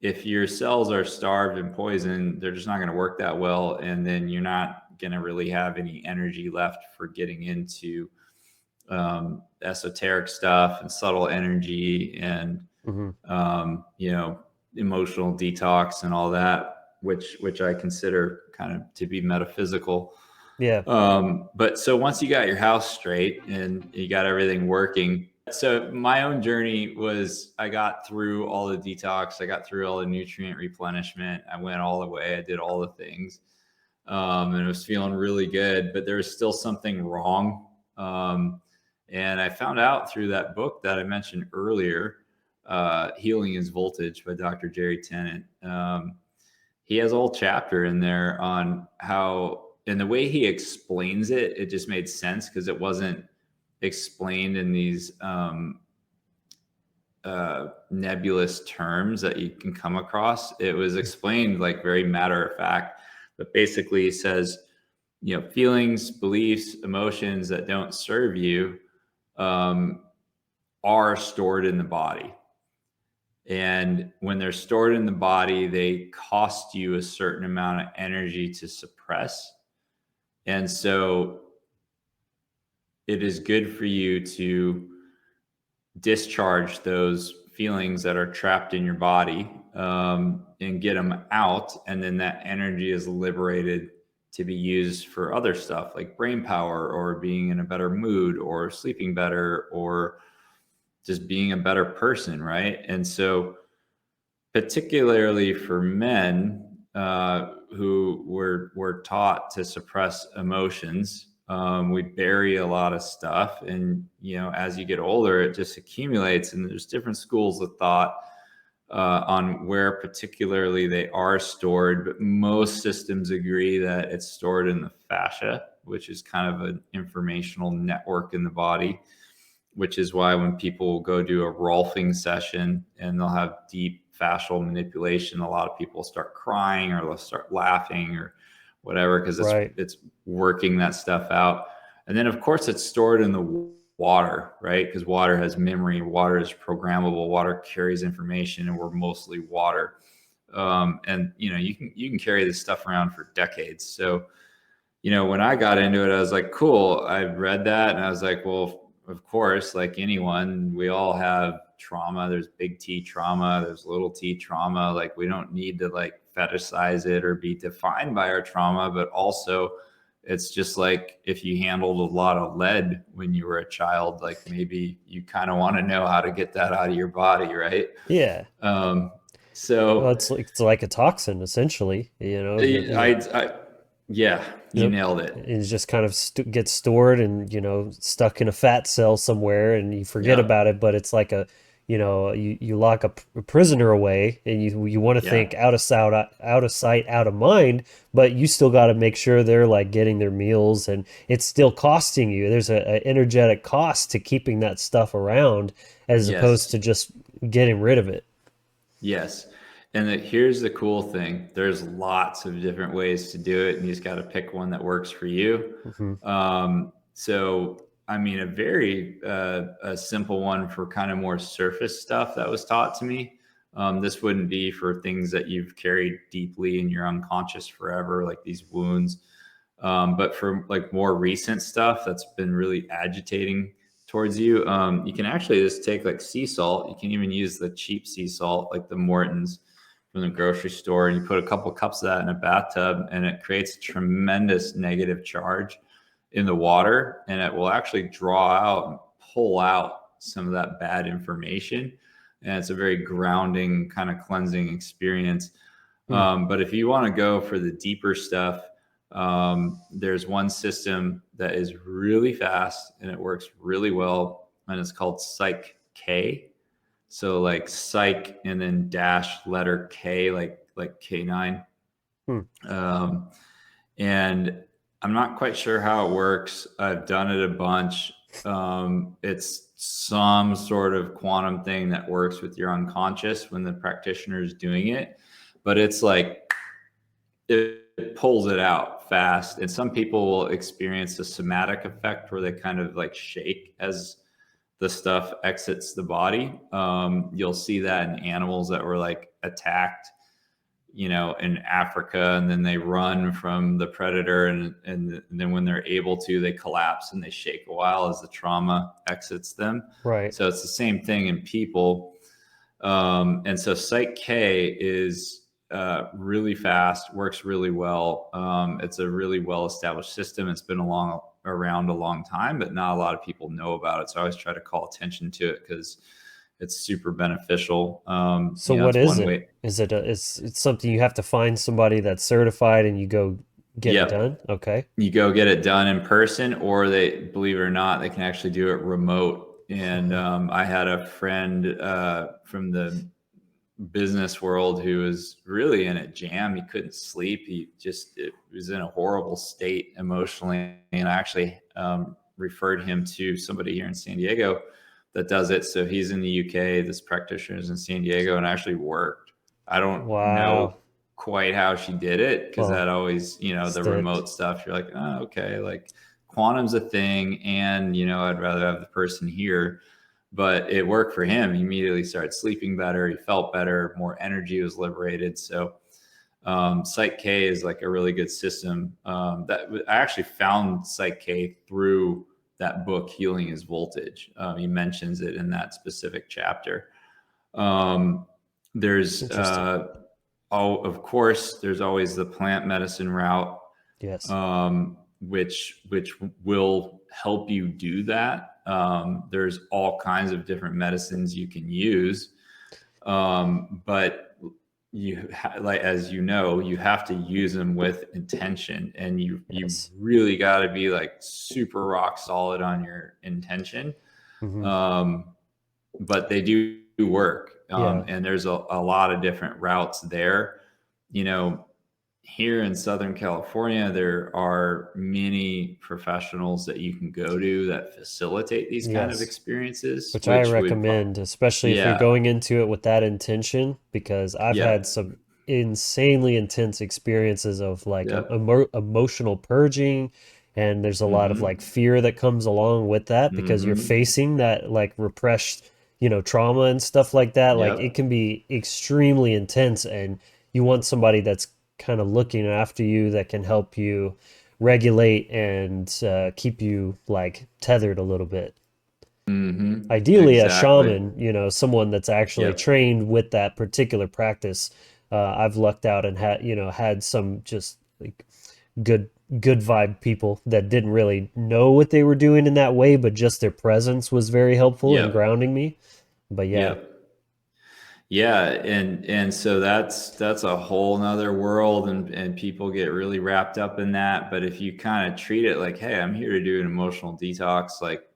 Speaker 2: if your cells are starved and poisoned, they're just not going to work that well. And then you're not going to really have any energy left for getting into esoteric stuff and subtle energy and, you know, emotional detox and all that, which I consider kind of to be metaphysical.
Speaker 1: Yeah.
Speaker 2: But so once you got your house straight and you got everything working, so my own journey was I got through all the detox, I got through all the nutrient replenishment, I went all the way, I did all the things, and I was feeling really good, but there was still something wrong. And I found out through that book that I mentioned earlier, Healing is Voltage by Dr. Jerry Tennant. He has a whole chapter in there on how, and the way he explains it, it just made sense because it wasn't explained in these nebulous terms that you can come across. It was explained like very matter of fact, but basically he says, you know, feelings, beliefs, emotions that don't serve you are stored in the body. And when they're stored in the body, they cost you a certain amount of energy to suppress. And so it is good for you to discharge those feelings that are trapped in your body and get them out. And then that energy is liberated to be used for other stuff like brain power or being in a better mood or sleeping better or just being a better person, right? And so particularly for men who were taught to suppress emotions, we bury a lot of stuff, and you know, as you get older, it just accumulates. And there's different schools of thought on where particularly they are stored, but most systems agree that it's stored in the fascia, which is kind of an informational network in the body. Which is why when people go do a Rolfing session and they'll have deep fascial manipulation, a lot of people start crying or they'll start laughing or whatever, because it's working that stuff out. And then of course it's stored in the water, right? Because water has memory, water is programmable, water carries information, and we're mostly water. And you know, you can carry this stuff around for decades. So, you know, when I got into it, I was like, cool. I read that and I was like, well, of course, like anyone, we all have trauma. There's big T trauma, there's little t trauma. Like we don't need to like fetishize it or be defined by our trauma, but also it's just like if you handled a lot of lead when you were a child, like maybe you kind of want to know how to get that out of your body, right?
Speaker 1: Yeah.
Speaker 2: So
Speaker 1: Well, it's like a toxin essentially, you know.
Speaker 2: Yeah, you
Speaker 1: Yep.
Speaker 2: nailed it.
Speaker 1: It just kind of gets stored and, you know, stuck in a fat cell somewhere and you forget
Speaker 2: Yeah,
Speaker 1: about it, but it's like a, you know, you lock a prisoner away and you want to
Speaker 2: yeah.
Speaker 1: think out of sight, out of mind, but you still got to make sure they're like getting their meals and it's still costing you. There's a energetic cost to keeping that stuff around as opposed
Speaker 2: Yes.
Speaker 1: to just getting rid of it.
Speaker 2: Yes. And here's the cool thing. There's lots of different ways to do it, and you just got to pick one that works for you.
Speaker 1: Hmm.
Speaker 2: So, I mean, a very a simple one for kind of more surface stuff that was taught to me. This wouldn't be for things that you've carried deeply in your unconscious forever, like these wounds. But for like more recent stuff that's been really agitating towards you, you can actually just take like sea salt. You can even use the cheap sea salt, like the Morton's from the grocery store, and you put a couple of cups of that in a bathtub, and it creates a tremendous negative charge in the water, and it will actually draw out and pull out some of that bad information. And it's a very grounding, kind of cleansing experience.
Speaker 1: Hmm.
Speaker 2: But if you want to go for the deeper stuff, there's one system that is really fast and it works really well, and it's called Psych-K. So like psych and then dash letter K, like K9.
Speaker 1: Hmm.
Speaker 2: And I'm not quite sure how it works. I've done it a bunch. It's some sort of quantum thing that works with your unconscious when the practitioner is doing it, but it's like it pulls it out fast. And some people will experience a somatic effect where they kind of like shake as the stuff exits the body. You'll see that in animals that were like attacked, in Africa, and then they run from the predator, and then when they're able to, they collapse and they shake a while as the trauma exits them.
Speaker 1: Right.
Speaker 2: So it's the same thing in people. And so Psych-K is really fast, works really well. It's a really well-established system. It's been around a long time, but not a lot of people know about it. So I always try to call attention to it because it's super beneficial.
Speaker 1: So what
Speaker 2: It's
Speaker 1: is
Speaker 2: one
Speaker 1: it?
Speaker 2: way.
Speaker 1: Is it it's something you have to find somebody that's certified and you go get it done?
Speaker 2: Yep.
Speaker 1: Okay.
Speaker 2: You go get it done in person, or they, believe it or not, they can actually do it remote. And I had a friend from the business world who was really in a jam. He couldn't sleep. It was in a horrible state emotionally. And I actually referred him to somebody here in San Diego that does it. So he's in the UK, this practitioner is in San Diego, and actually worked. I don't know
Speaker 1: Wow.
Speaker 2: quite how she did it, because
Speaker 1: Well,
Speaker 2: that always,
Speaker 1: it's
Speaker 2: the
Speaker 1: the
Speaker 2: remote stuff, you're like, oh, okay, like quantum's a thing. And, I'd rather have the person here. But it worked for him. He immediately started sleeping better. He felt better. More energy was liberated. So Psych-K is like a really good system. That I actually found Psych-K through that book, Healing is Voltage. He mentions it in that specific chapter. There's,
Speaker 1: interesting.
Speaker 2: of course, there's always the plant medicine route,
Speaker 1: Yes.
Speaker 2: which will help you do that. There's all kinds of different medicines you can use, but like, as you have to use them with intention, and you
Speaker 1: Yes.
Speaker 2: really got to be like super rock solid on your intention.
Speaker 1: Hmm.
Speaker 2: But they do work,
Speaker 1: Yeah.
Speaker 2: and there's a lot of different routes there. You know, Here in Southern California, there are many professionals that you can go to that facilitate these kind of
Speaker 1: Yes.
Speaker 2: experiences,
Speaker 1: Which I
Speaker 2: which would,
Speaker 1: recommend, especially if you're
Speaker 2: yeah,
Speaker 1: going into it with that intention, because I've had
Speaker 2: yep,
Speaker 1: some insanely intense experiences of like
Speaker 2: yep,
Speaker 1: emotional purging, and there's a lot of like
Speaker 2: mm-hmm,
Speaker 1: fear that comes along with that because you're
Speaker 2: mm-hmm,
Speaker 1: facing that like repressed, trauma and stuff like that. Like it
Speaker 2: yep,
Speaker 1: can be extremely intense, and you want somebody that's kind of looking after you that can help you regulate and keep you like tethered a little bit.
Speaker 2: mm-hmm,
Speaker 1: Ideally a
Speaker 2: exactly,
Speaker 1: shaman, someone that's actually
Speaker 2: yep,
Speaker 1: trained with that particular practice. I've lucked out and had some just like good good vibe people that didn't really know what they were doing in that way, but just their presence was very helpful in
Speaker 2: yep,
Speaker 1: grounding me. But yeah,
Speaker 2: yep. Yeah, and so that's a whole nother world, and people get really wrapped up in that. But if you kind of treat it like, hey, I'm here to do an emotional detox, like,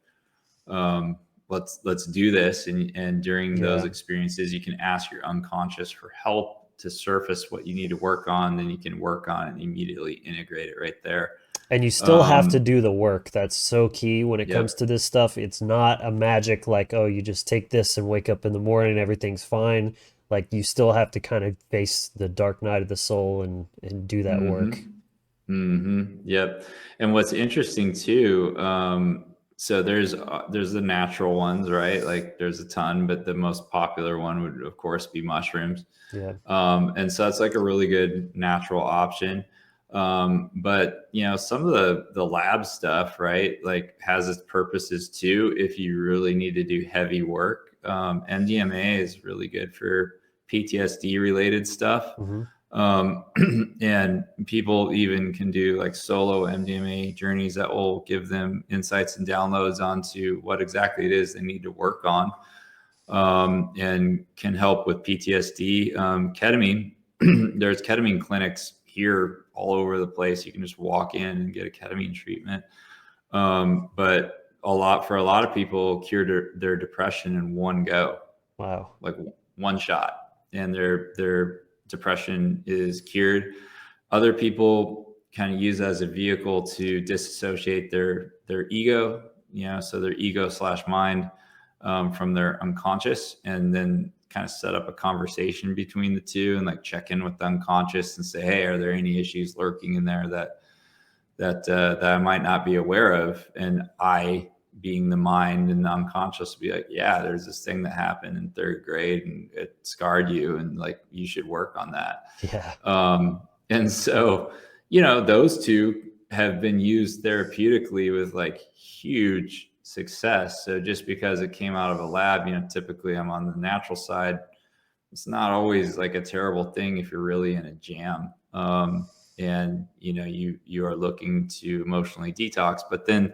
Speaker 2: um, let's do this, and during those
Speaker 1: yeah.
Speaker 2: experiences, you can ask your unconscious for help to surface what you need to work on. Then you can work on it and immediately integrate it right there.
Speaker 1: And you still have to
Speaker 2: Um,
Speaker 1: do the work. That's so key when it comes
Speaker 2: yep.
Speaker 1: to this stuff. It's not a magic like, oh, you just take this and wake up in the morning and everything's fine. Like you still have to kind of face the dark night of the soul and do that work.
Speaker 2: Mm-hmm. Yep. And what's interesting too, so there's the natural ones, right? Like there's a ton, but the most popular one would of course be mushrooms.
Speaker 1: Yeah.
Speaker 2: And so it's like a really good natural option. But some of the lab stuff, right, like has its purposes too. If you really need to do heavy work, MDMA is really good for PTSD related stuff.
Speaker 1: Hmm.
Speaker 2: um, and people even can do like solo MDMA journeys that will give them insights and downloads onto what exactly it is they need to work on, and can help with PTSD. Ketamine, there's ketamine clinics here all over the place. You can just walk in and get a ketamine treatment. But for a lot of people, cure their depression in one go,
Speaker 1: Wow.
Speaker 2: like one shot, and their depression is cured. Other people kind of use it as a vehicle to disassociate their ego, so their ego slash mind, from their unconscious, and then kind of set up a conversation between the two and like check in with the unconscious and say, hey, are there any issues lurking in there that I might not be aware of? And I, being the mind and the unconscious, be like, yeah, there's this thing that happened in third grade and it scarred you, and like you should work on that.
Speaker 1: Yeah.
Speaker 2: And so, those two have been used therapeutically with like huge success. So just because it came out of a lab, typically I'm on the natural side. It's not always like a terrible thing if you're really in a jam. And you are looking to emotionally detox, but then,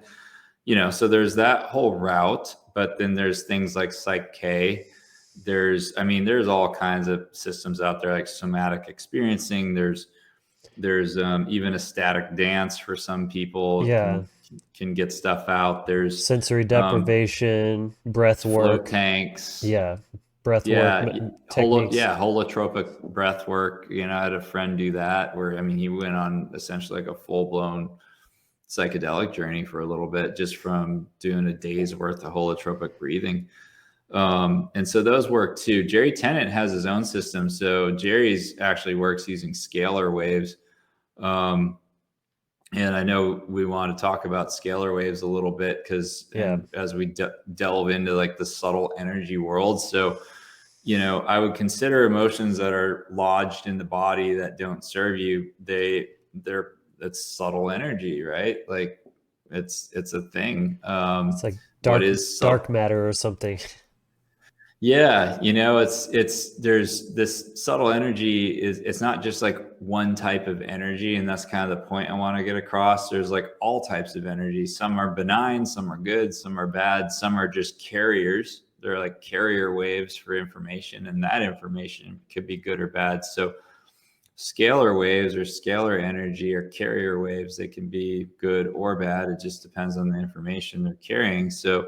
Speaker 2: so there's that whole route, but then there's things like Psych-K. There's all kinds of systems out there, like somatic experiencing. There's even a static dance for some people.
Speaker 1: Yeah.
Speaker 2: Can get stuff out. There's
Speaker 1: Sensory deprivation, breath
Speaker 2: float
Speaker 1: work.
Speaker 2: tanks.
Speaker 1: Yeah. Breath
Speaker 2: Yeah,
Speaker 1: work techniques.
Speaker 2: holotropic breath work. I had a friend do that where, he went on essentially like a full-blown psychedelic journey for a little bit, just from doing a day's worth of holotropic breathing. And so those work too. Jerry Tennant has his own system. So Jerry's actually works using scalar waves. And I know we want to talk about scalar waves a little bit because as we delve into like the subtle energy world. So, I would consider emotions that are lodged in the body that don't serve you. That's subtle energy, right? Like it's a thing.
Speaker 1: It's like dark matter or something.
Speaker 2: Yeah, there's this subtle energy. It's not just like one type of energy, and that's kind of the point I want to get across. There's like all types of energy. Some are benign, some are good, some are bad, some are just carriers. They're like carrier waves for information, and that information could be good or bad. So scalar waves or scalar energy are carrier waves. They can be good or bad. It just depends on the information they're carrying. So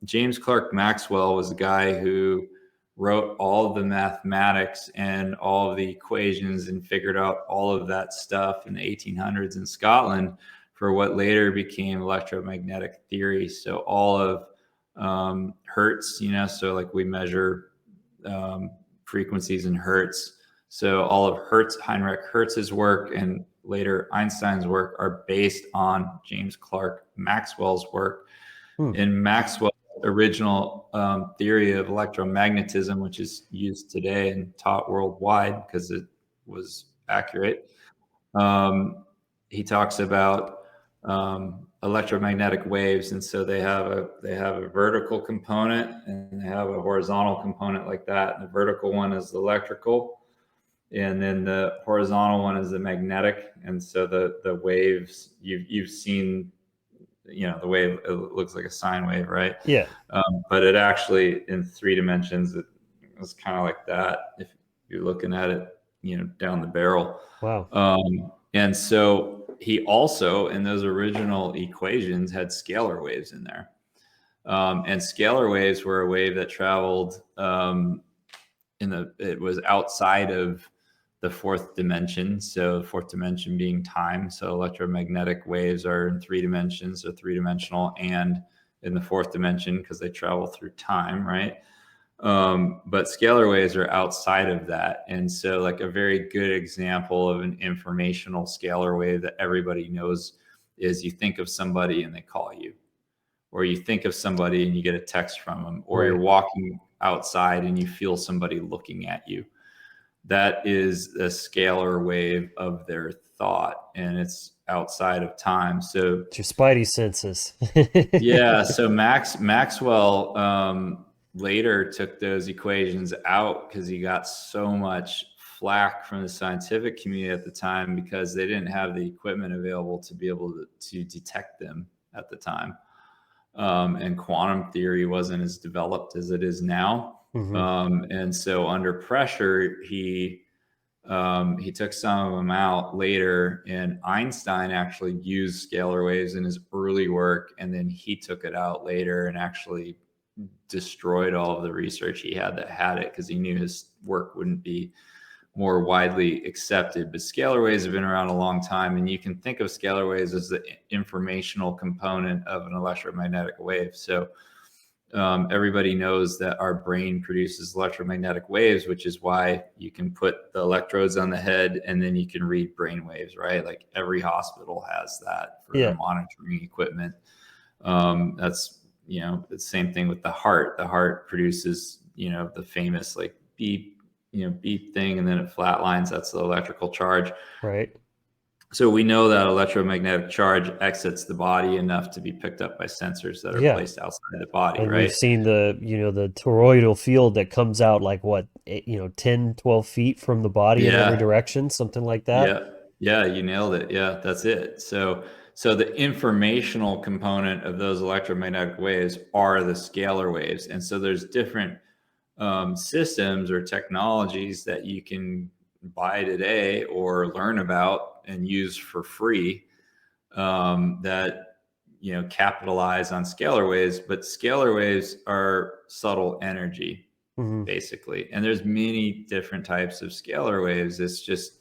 Speaker 2: James Clerk Maxwell was the guy who wrote all of the mathematics and all of the equations and figured out all of that stuff in the 1800s in Scotland for what later became electromagnetic theory. So all of hertz, so like we measure frequencies in hertz. So all of Heinrich Hertz's work and later Einstein's work are based on James Clerk Maxwell's work. In Maxwell's original theory of electromagnetism, which is used today and taught worldwide because it was accurate, he talks about electromagnetic waves, and so they have a vertical component and they have a horizontal component like that. And the vertical one is the electrical, and then the horizontal one is the magnetic. And so the waves you've seen. The wave, it looks like a sine wave, right?
Speaker 1: Yeah.
Speaker 2: But it actually, in 3 dimensions, it was kind of like that if you're looking at it, down the barrel.
Speaker 1: Wow.
Speaker 2: And so he also, in those original equations, had scalar waves in there. And scalar waves were a wave that traveled it was outside of the 4th dimension. So 4th dimension being time. So electromagnetic waves are in 3 dimensions, so 3-dimensional, and in the 4th dimension because they travel through time, right? But scalar waves are outside of that. And so like a very good example of an informational scalar wave that everybody knows is you think of somebody and they call you, or you think of somebody and you get a text from them, or you're walking outside and you feel somebody looking at you. That is a scalar wave of their thought, and it's outside of time. So
Speaker 1: it's your spidey senses.
Speaker 2: Yeah. So Maxwell later took those equations out because he got so much flack from the scientific community at the time because they didn't have the equipment available to be able to detect them at the time. And quantum theory wasn't as developed as it is now. And so under pressure, he took some of them out later, and Einstein actually used scalar waves in his early work, and then he took it out later and actually destroyed all of the research he had that had it because he knew his work wouldn't be more widely accepted. But scalar waves have been around a long time, and you can think of scalar waves as the informational component of an electromagnetic wave. So everybody knows that our brain produces electromagnetic waves, which is why you can put the electrodes on the head and then you can read brain waves, right? Like every hospital has that for their
Speaker 1: Yeah.
Speaker 2: monitoring equipment. That's, it's the same thing with the heart. The heart produces, the famous like beep, beep thing, and then it flatlines. That's the electrical charge.
Speaker 1: Right.
Speaker 2: So we know that electromagnetic charge exits the body enough to be picked up by sensors that are
Speaker 1: Yeah.
Speaker 2: placed outside the body,
Speaker 1: And we've
Speaker 2: right?
Speaker 1: seen the toroidal field that comes out like what, 10, 12 feet from the body in every
Speaker 2: Yeah,
Speaker 1: direction, something like that.
Speaker 2: yeah, yeah, you nailed it. Yeah, that's it. So the informational component of those electromagnetic waves are the scalar waves. And so there's different systems or technologies that you can buy today or learn about and use for free, that capitalize on scalar waves. But scalar waves are subtle energy,
Speaker 1: Hmm.
Speaker 2: basically, and there's many different types of scalar waves. It's just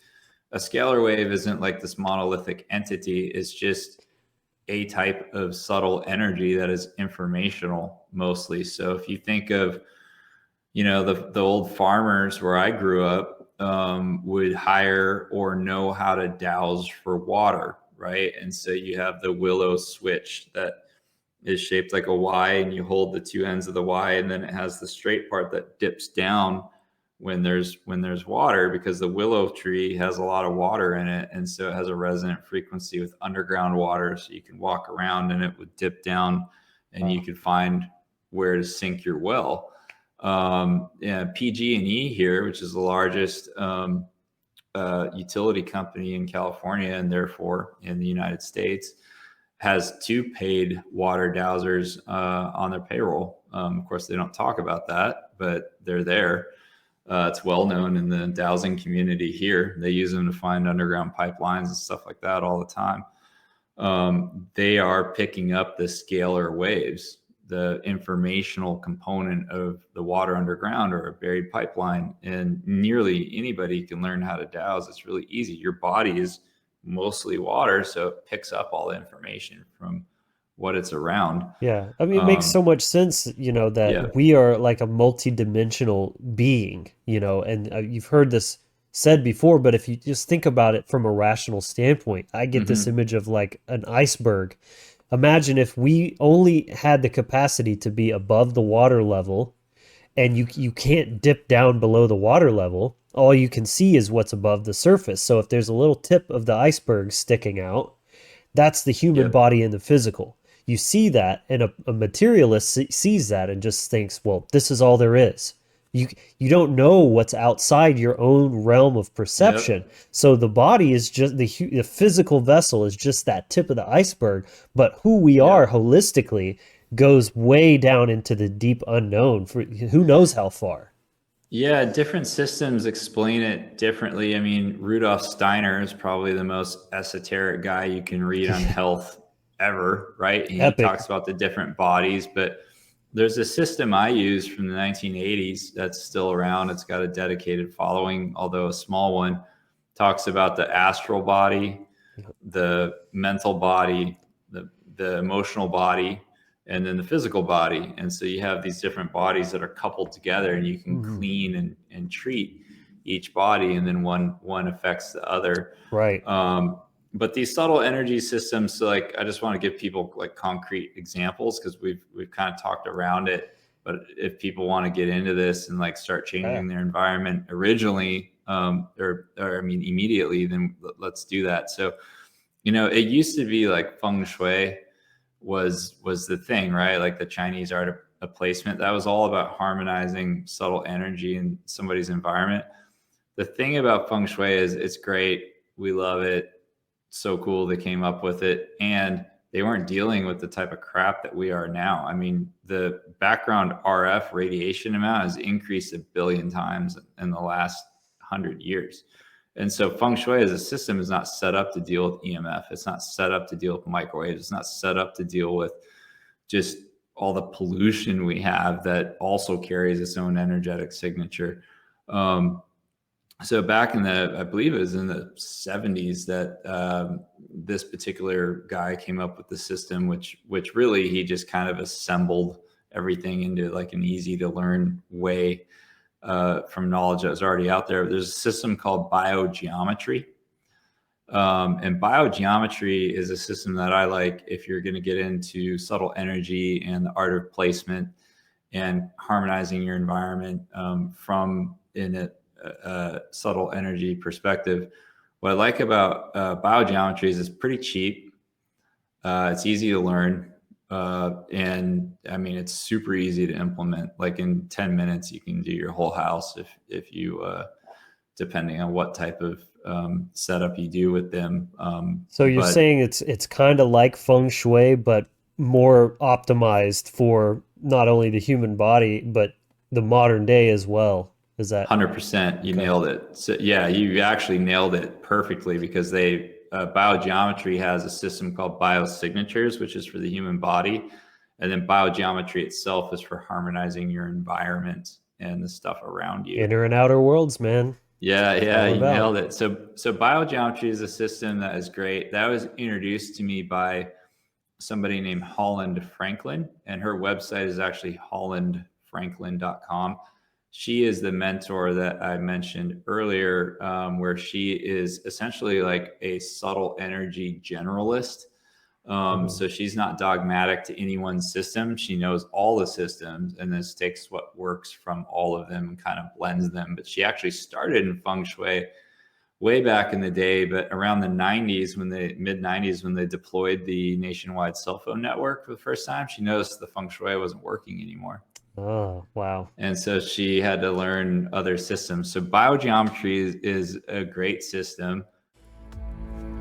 Speaker 2: a scalar wave isn't like this monolithic entity. It's just a type of subtle energy that is informational mostly. So if you think of the old farmers where I grew up, would hire or know how to douse for water, right? And so you have the willow switch that is shaped like a Y, and you hold the two ends of the Y, and then it has the straight part that dips down when there's water, because the willow tree has a lot of water in it, and so it has a resonant frequency with underground water, so you can walk around and it would dip down, and you
Speaker 1: Wow.
Speaker 2: could find where to sink your well. Yeah, PG&E here, which is the largest utility company in California and therefore in the United States, has two paid water dowsers on their payroll. Of course, they don't talk about that, but they're there. It's well known in the dowsing community here. They use them to find underground pipelines and stuff like that all the time. They are picking up the scalar waves, the informational component of the water underground or a buried pipeline. And nearly anybody can learn how to dowse. It's really easy. Your body is mostly water, so it picks up all the information from what it's around.
Speaker 1: Yeah. I mean, it makes
Speaker 2: Um,
Speaker 1: so much sense,
Speaker 2: yeah.
Speaker 1: that we are like a multidimensional being, and you've heard this said before, but if you just think about it from a rational standpoint, I get this
Speaker 2: Hmm.
Speaker 1: image of like an iceberg. Imagine if we only had the capacity to be above the water level, and you can't dip down below the water level. All you can see is what's above the surface. So if there's a little tip of the iceberg sticking out, that's the human
Speaker 2: Yep.
Speaker 1: body in the physical. You see that, and a materialist sees that and just thinks, well, this is all there is. You don't know what's outside your own realm of perception.
Speaker 2: Yep.
Speaker 1: So the body is just the physical vessel is just that tip of the iceberg, but who we are
Speaker 2: Yep.
Speaker 1: holistically goes way down into the deep unknown for who knows how far.
Speaker 2: Yeah, different systems explain it differently. I mean, Rudolf Steiner is probably the most esoteric guy you can read on health ever, right? He
Speaker 1: Epic.
Speaker 2: talks about the different bodies, but there's a system I use from the 1980s that's still around. It's got a dedicated following, although a small one. Talks about the astral body, the mental body, the emotional body, and then the physical body. And so you have these different bodies that are coupled together, and you can
Speaker 1: Mhm.
Speaker 2: clean and treat each body, and then one affects the other.
Speaker 1: Right.
Speaker 2: But these subtle energy systems, so like I just want to give people like concrete examples, because we've kind of talked around it. But if people want to get into this and like start
Speaker 1: Yeah.
Speaker 2: changing their environment originally, or I mean immediately, then let's do that. So it used to be like feng shui was the thing, right? Like the Chinese art of placement. That was all about harmonizing subtle energy in somebody's environment. The thing about feng shui is it's great. We love it. So cool they came up with it. And they weren't dealing with the type of crap that we are now. I mean, the background RF radiation amount has increased 1 billion times in the last 100 years. And so feng shui as a system is not set up to deal with EMF. It's not set up to deal with microwaves. It's not set up to deal with just all the pollution we have that also carries its own energetic signature. So back in I believe it was in the 70s that this particular guy came up with the system, which really he just kind of assembled everything into like an easy to learn way from knowledge that was already out there. There's a system called Biogeometry. And Biogeometry is a system that I like if you're going to get into subtle energy and the art of placement and harmonizing your environment from in a subtle energy perspective. What I like about Biogeometry is it's pretty cheap. It's easy to learn. And I mean, it's super easy to implement. Like in 10 minutes, you can do your whole house if you, depending on what type of setup you do with them.
Speaker 1: So you're saying it's kind of like feng shui, but more optimized for not only the human body, but the modern day as well. Is that
Speaker 2: 100%? You nailed it. So yeah, you actually nailed it perfectly, because Biogeometry has a system called biosignatures, which is for the human body. And then Biogeometry itself is for harmonizing your environment and the stuff around you.
Speaker 1: Inner and outer worlds, man.
Speaker 2: Yeah, you nailed it. So Biogeometry is a system that is great. That was introduced to me by somebody named Holland Franklin, and her website is actually hollandfranklin.com. She is the mentor that I mentioned earlier, where she is essentially like a subtle energy generalist. So she's not dogmatic to any one system. She knows all the systems and then takes what works from all of them and kind of blends them. But she actually started in feng shui way back in the day, but around the mid 90s, when they deployed the nationwide cell phone network for the first time, she noticed the feng shui wasn't working anymore.
Speaker 1: Oh, wow.
Speaker 2: And so she had to learn other systems. So Biogeometry is a great system.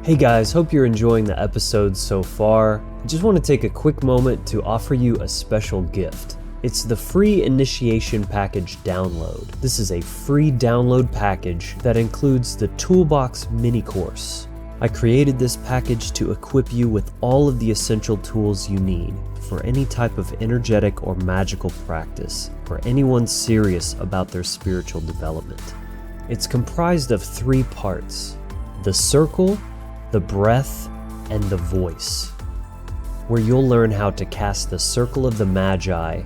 Speaker 1: Hey guys, hope you're enjoying the episode so far. I just want to take a quick moment to offer you a special gift. It's the free initiation package download. This is a free download package that includes the Toolbox mini course. I created this package to equip you with all of the essential tools you need for any type of energetic or magical practice for anyone serious about their spiritual development. It's comprised of 3 parts: the circle, the breath, and the voice, where you'll learn how to cast the circle of the Magi,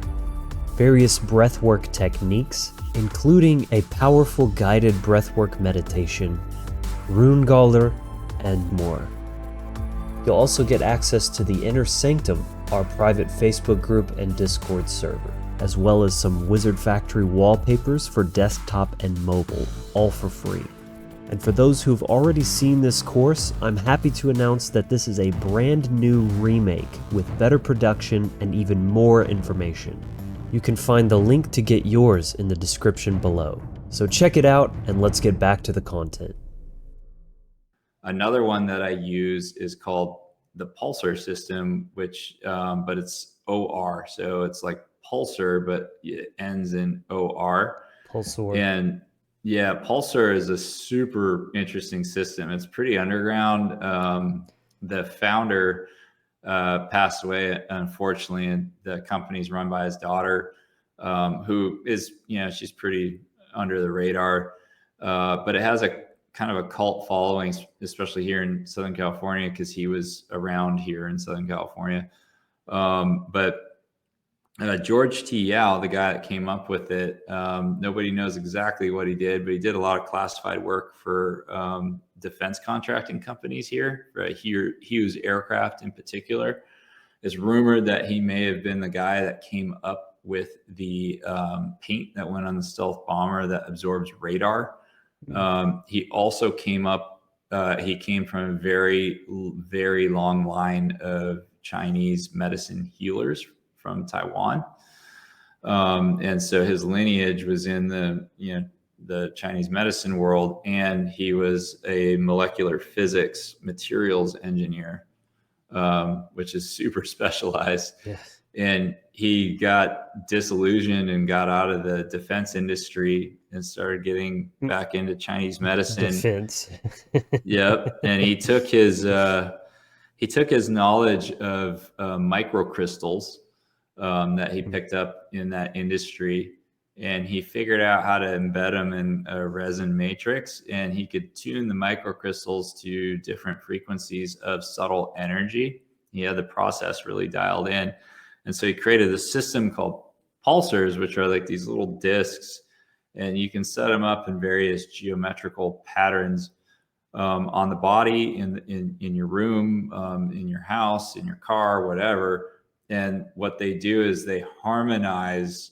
Speaker 1: various breathwork techniques, including a powerful guided breathwork meditation, rune galler, and more. You'll also get access to the Inner Sanctum, our private Facebook group and Discord server, as well as some Wizard Factory wallpapers for desktop and mobile, all for free. And for those who've already seen this course, I'm happy to announce that this is a brand new remake with better production and even more information. You can find the link to get yours in the description below. So check it out and let's get back to the content.
Speaker 2: Another one that I use is called the Pulsor System, which, but it's OR. So it's like Pulsar, but it ends in OR.
Speaker 1: Pulsor.
Speaker 2: And yeah, Pulsar is a super interesting system. It's pretty underground. The founder passed away, unfortunately, and the company's run by his daughter, who is, she's pretty under the radar, but it has a kind of a cult following, especially here in Southern California, because he was around here in Southern California. But George T. Yao, the guy that came up with it, nobody knows exactly what he did, but he did a lot of classified work for defense contracting companies here, right? Hughes Aircraft in particular. It's rumored that he may have been the guy that came up with the paint that went on the stealth bomber that absorbs radar. He also came from a very, very long line of Chinese medicine healers from Taiwan. And so his lineage was in the Chinese medicine world, and he was a molecular physics materials engineer, which is super specialized.
Speaker 1: Yes.
Speaker 2: And he got disillusioned and got out of the defense industry and started getting back into Chinese medicine.
Speaker 1: Defense.
Speaker 2: Yep. And he took his knowledge of microcrystals that he picked up in that industry, and he figured out how to embed them in a resin matrix, and he could tune the microcrystals to different frequencies of subtle energy. He had the process really dialed in. And so he created a system called pulsars, which are like these little discs, and you can set them up in various geometrical patterns on the body, in your room, in your house, in your car, whatever. And what they do is they harmonize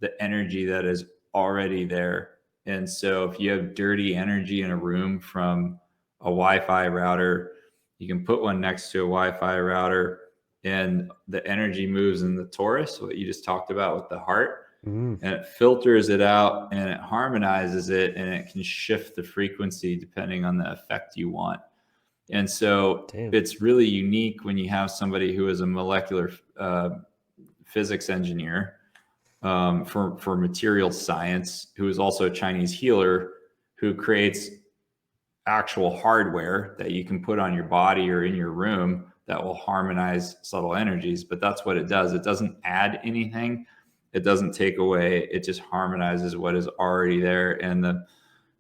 Speaker 2: the energy that is already there. And so if you have dirty energy in a room from a Wi-Fi router, you can put one next to a Wi-Fi router, and the energy moves in the torus, what you just talked about with the heart,
Speaker 1: Mm.
Speaker 2: and it filters it out and it harmonizes it, and it can shift the frequency depending on the effect you want. And so
Speaker 1: Damn.
Speaker 2: it's really unique when you have somebody who is a molecular physics engineer for material science, who is also a Chinese healer, who creates actual hardware that you can put on your body or in your room that will harmonize subtle energies. But that's what it does. It doesn't add anything. It doesn't take away. It just harmonizes what is already there. And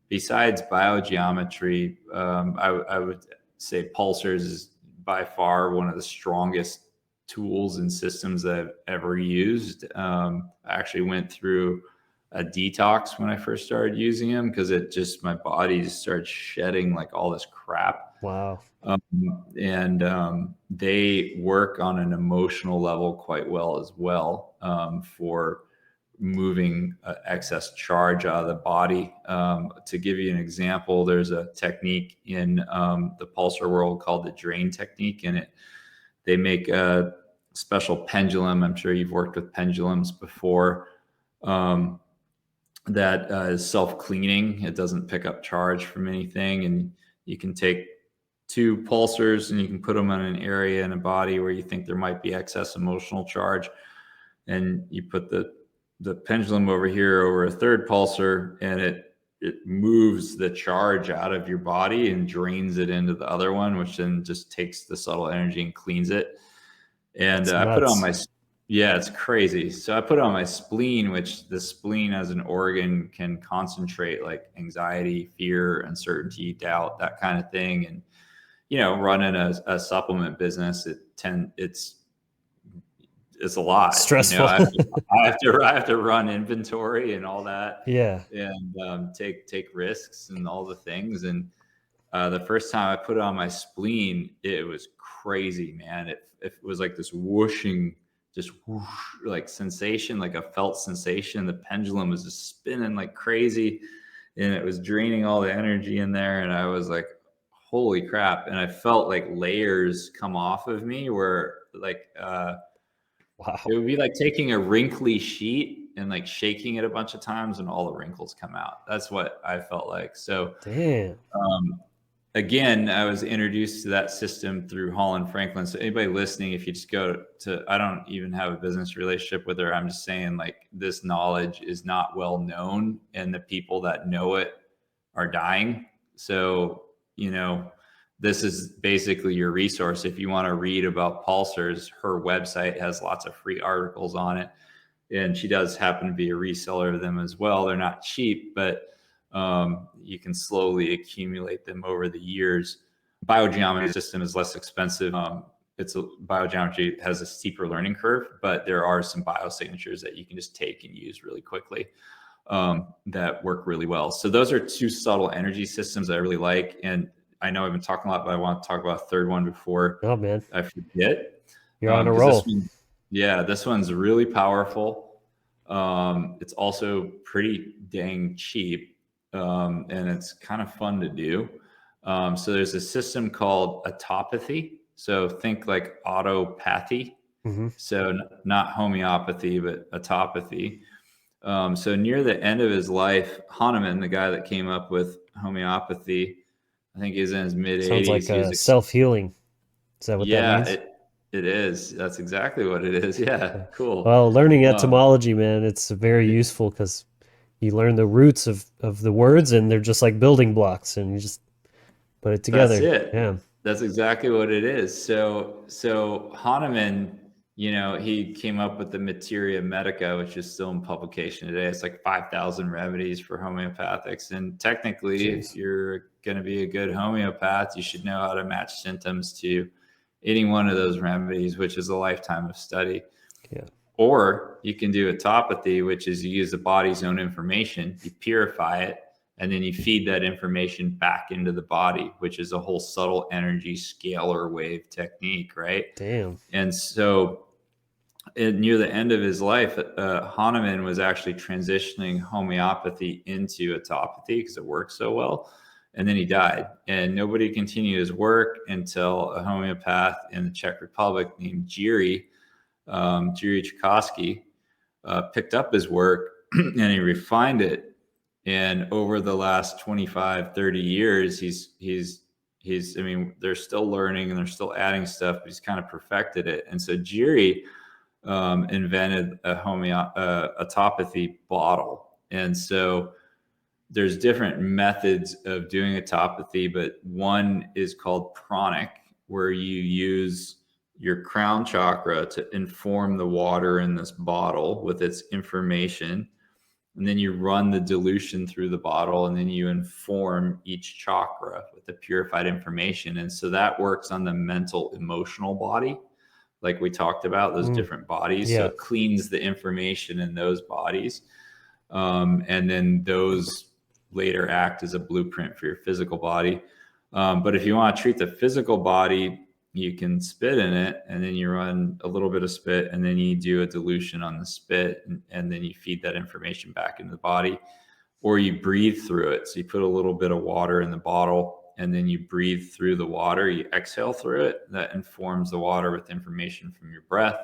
Speaker 2: besides biogeometry, I would say pulsars is by far one of the strongest tools and systems that I've ever used. I actually went through a detox when I first started using them, because my body just started shedding like all this crap.
Speaker 1: Wow.
Speaker 2: They work on an emotional level quite well as well, for moving excess charge out of the body. To give you an example, there's a technique in the pulsar world called the drain technique, and they make a special pendulum. I'm sure you've worked with pendulums before. That is self-cleaning. It doesn't pick up charge from anything, and you can take 2 pulsars and you can put them on an area in a body where you think there might be excess emotional charge, and you put the pendulum over here over a 3rd pulsar, and it moves the charge out of your body and drains it into the other one, which then just takes the subtle energy and cleans it. And I put on it's crazy. So I put on my spleen, which the spleen as an organ can concentrate like anxiety, fear, uncertainty, doubt, that kind of thing. And, running a supplement business, it's a lot.
Speaker 1: Stressful.
Speaker 2: I have to run inventory and all that.
Speaker 1: Yeah.
Speaker 2: And take risks and all the things. And the first time I put it on my spleen, it was crazy, man. It was like this whooshing, just whoosh, like sensation, like a felt sensation. The pendulum was just spinning like crazy, and it was draining all the energy in there. And I was like, holy crap. And I felt like layers come off of me, where like,
Speaker 1: wow,
Speaker 2: it would be like taking a wrinkly sheet and like shaking it a bunch of times, and all the wrinkles come out. That's what I felt like. So,
Speaker 1: damn.
Speaker 2: Again, I was introduced to that system through Holland Franklin. So anybody listening, if you just go to, I don't even have a business relationship with her. I'm just saying, like, this knowledge is not well known, and the people that know it are dying. So, this is basically your resource. If you want to read about pulsars, her website has lots of free articles on it. And she does happen to be a reseller of them as well. They're not cheap, but you can slowly accumulate them over the years. Biogeometry system is less expensive. Biogeometry has a steeper learning curve, but there are some biosignatures that you can just take and use really quickly that work really well. So those are 2 subtle energy systems I really like. And I know I've been talking a lot, but I want to talk about a 3rd one before I forget.
Speaker 1: You're on a roll.
Speaker 2: This one's really powerful. It's also pretty dang cheap. And it's kind of fun to do. So there's a system called Autopathy. So think like autopathy.
Speaker 1: Mm-hmm.
Speaker 2: So not homeopathy, but autopathy. So near the end of his life, Hahnemann, the guy that came up with homeopathy, I think he's in his mid-80s.
Speaker 1: Sounds like self-healing. Is that what that means?
Speaker 2: It is. That's exactly what it is. Yeah, cool.
Speaker 1: Well, learning etymology, man, it's very useful, because you learn the roots of the words, and they're just like building blocks, and you just put it together.
Speaker 2: That's it.
Speaker 1: Yeah.
Speaker 2: That's exactly what it is. So Hahnemann, he came up with the Materia Medica, which is still in publication today. It's like 5,000 remedies for homeopathics. And technically, if you're going to be a good homeopath, you should know how to match symptoms to any one of those remedies, which is a lifetime of study. Or you can do autopathy, which is you use the body's own information, you purify it, and then you feed that information back into the body, which is a whole subtle energy scalar wave technique, right?
Speaker 1: Damn.
Speaker 2: And so near the end of his life, Hahnemann was actually transitioning homeopathy into autopathy because it worked so well. And then he died. And nobody continued his work until a homeopath in the Czech Republic named Jiří Tchaikovsky picked up his work and he refined it. And over the last 25, 30 years, I mean, they're still learning and they're still adding stuff, but he's kind of perfected it. And so Jiří invented a autopathy bottle. And so there's different methods of doing autopathy, but one is called pranic, where you use your crown chakra to inform the water in this bottle with its information. And then you run the dilution through the bottle, and then you inform each chakra with the purified information. And so that works on the mental, emotional body, like we talked about, those different bodies.
Speaker 1: Yeah.
Speaker 2: So it cleans the information in those bodies. And then those later act as a blueprint for your physical body. But if you want to treat the physical body, you can spit in it, and then you run a little bit of spit, and then you do a dilution on the spit, and then you feed that information back into the body, or you breathe through it. So you put a little bit of water in the bottle, and then you breathe through the water, you exhale through it. That informs the water with information from your breath.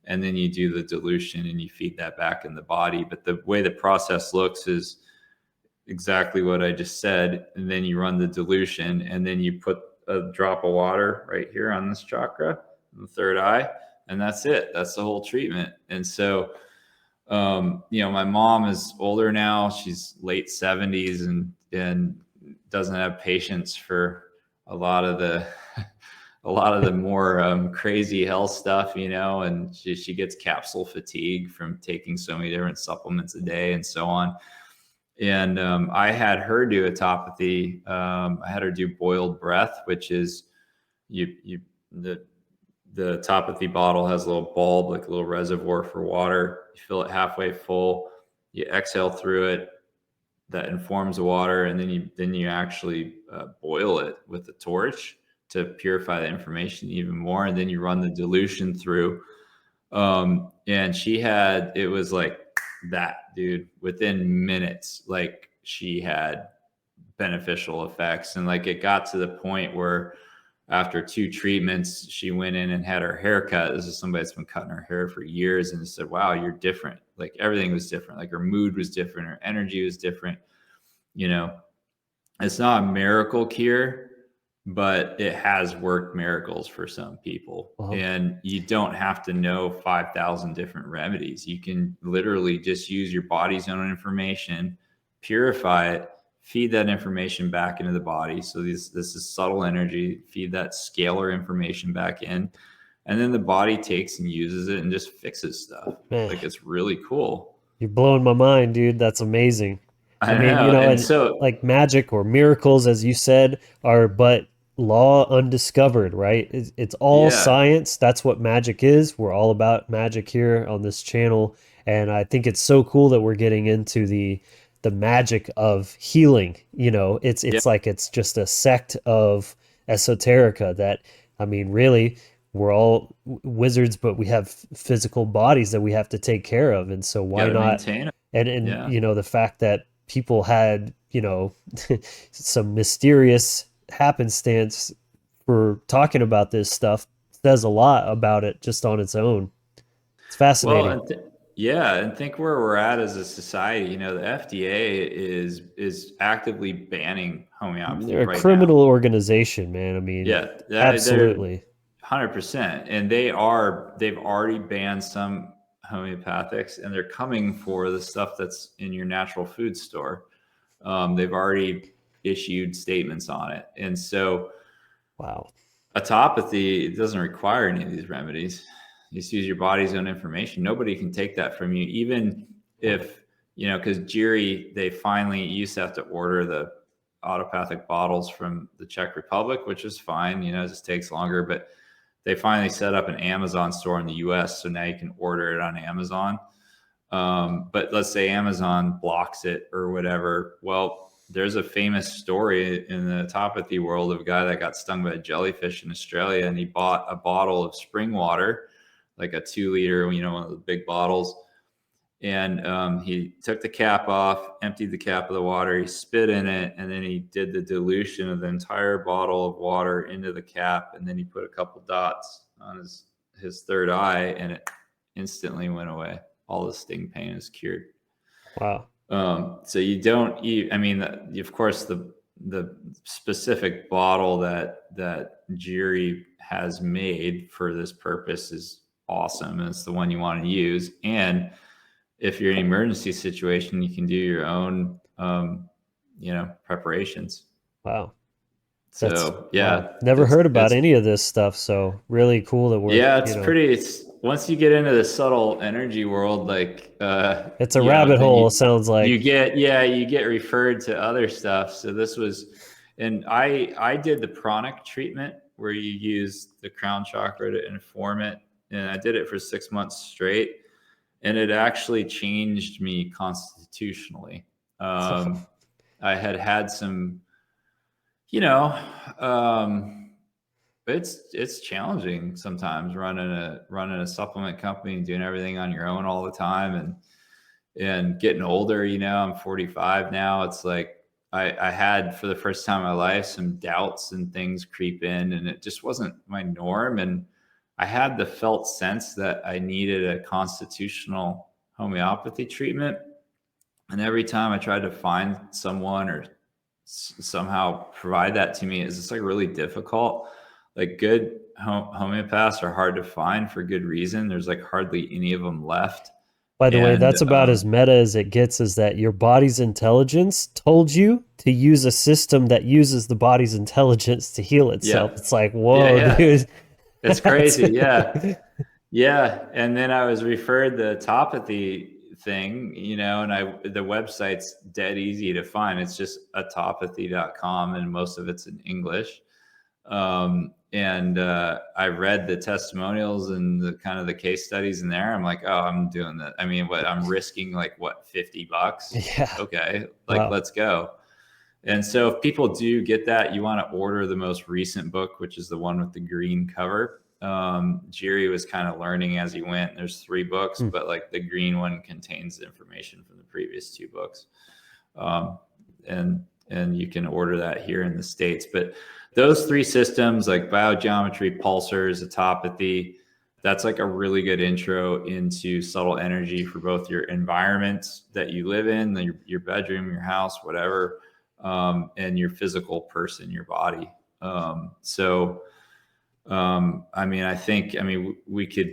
Speaker 2: And then you do the dilution and you feed that back in the body. But the way the process looks is exactly what I just said. And then you run the dilution, and then you put a drop of water right here on this chakra, the third eye, and that's it. That's the whole treatment. And so, my mom is older now. She's late 70s and doesn't have patience for a lot of the more crazy health stuff, and she gets capsule fatigue from taking so many different supplements a day and so on. And I had her do autopathy. I had her do boiled breath, which is the autopathy bottle has a little bulb, like a little reservoir for water. You fill it halfway full, you exhale through it. That informs the water, and then you actually boil it with a torch to purify the information even more, and then you run the dilution through. And it was like that, dude, within minutes, like she had beneficial effects. And like it got to the point where after 2 treatments, she went in and had her hair cut. This is somebody that's been cutting her hair for years, and said, wow, you're different. Like everything was different. Like her mood was different. Her energy was different. It's not a miracle cure, but it has worked miracles for some people.
Speaker 1: Uh-huh.
Speaker 2: And you don't have to know 5,000 different remedies. You can literally just use your body's own information, purify it, feed that information back into the body. So this is subtle energy, feed that scalar information back in. And then the body takes and uses it and just fixes stuff.
Speaker 1: Man.
Speaker 2: Like it's really cool.
Speaker 1: You're blowing my mind, dude. That's amazing.
Speaker 2: I mean, and so
Speaker 1: like magic or miracles, as you said, are but law undiscovered, right? It's all science. That's what magic is. We're all about magic here on this channel. And I think it's so cool that we're getting into the magic of healing. It's like it's just a sect of esoterica that, I mean, really, we're all wizards, but we have physical bodies that we have to take care of. And so why not? And the fact that people had, some mysterious happenstance for talking about this stuff says a lot about it just on its own. It's fascinating.
Speaker 2: Well, and think where we're at as a society. The FDA is actively banning homeopathy.
Speaker 1: They're a
Speaker 2: right
Speaker 1: criminal
Speaker 2: now.
Speaker 1: Organization, man. I mean, absolutely.
Speaker 2: 100%. And they've already banned some homeopathics, and they're coming for the stuff that's in your natural food store. They've already issued statements on it. And so
Speaker 1: wow,
Speaker 2: autopathy, it doesn't require any of these remedies. You just use your body's own information. Nobody can take that from you, even if, because Jiří, you used to have to order the autopathic bottles from the Czech Republic, which is fine, it just takes longer. But they finally set up an Amazon store in the US. So now you can order it on Amazon. But let's say Amazon blocks it or whatever. Well, there's a famous story in the autopathy world of a guy that got stung by a jellyfish in Australia, and he bought a bottle of spring water, like a 2 liter, one of the big bottles. And he took the cap off, emptied the cap of the water, he spit in it, and then he did the dilution of the entire bottle of water into the cap, and then he put a couple dots on his third eye, and it instantly went away. All the sting pain is cured.
Speaker 1: Wow.
Speaker 2: So you don't eat. I mean, of course, the specific bottle that Jiri has made for this purpose is awesome, and it's the one you want to use. And if you're in an emergency situation, you can do your own, preparations.
Speaker 1: Wow.
Speaker 2: So wow.
Speaker 1: Never heard about any of this stuff. So really cool that we're,
Speaker 2: it's once you get into the subtle energy world, like,
Speaker 1: it's a rabbit hole. Sounds like
Speaker 2: you get referred to other stuff. So this was, and I did the pranic treatment where you use the crown chakra to inform it. And I did it for 6 months straight. And it actually changed me constitutionally. I had some, it's challenging sometimes running a supplement company and doing everything on your own all the time, and getting older. I'm 45 now. It's like I had, for the first time in my life, some doubts and things creep in, and it just wasn't my norm. And I had the felt sense that I needed a constitutional homeopathy treatment. And every time I tried to find someone or somehow provide that to me, it's just like really difficult. Like, good homeopaths are hard to find for good reason. There's like hardly any of them left.
Speaker 1: By the way, that's about as meta as it gets, is that your body's intelligence told you to use a system that uses the body's intelligence to heal itself. Yeah. It's like, whoa, dude.
Speaker 2: It's crazy. Yeah. Yeah. And then I was referred the Autopathy thing, and the website's dead easy to find. It's just autopathy.com, and most of it's in English. And I read the testimonials and the kind of the case studies in there. I'm like, oh, I'm doing that. I mean, I'm risking like $50?
Speaker 1: Yeah.
Speaker 2: Okay. Like, let's go. And so if people do get that, you want to order the most recent book, which is the one with the green cover. Jiri was kind of learning as he went. There's 3 books, but like the green one contains information from the previous 2 books. And you can order that here in the States. But those 3 systems, like Biogeometry, Pulsars, Autopathy, that's like a really good intro into subtle energy for both your environments that you live in, your bedroom, your house, whatever, and your physical person, your body. We could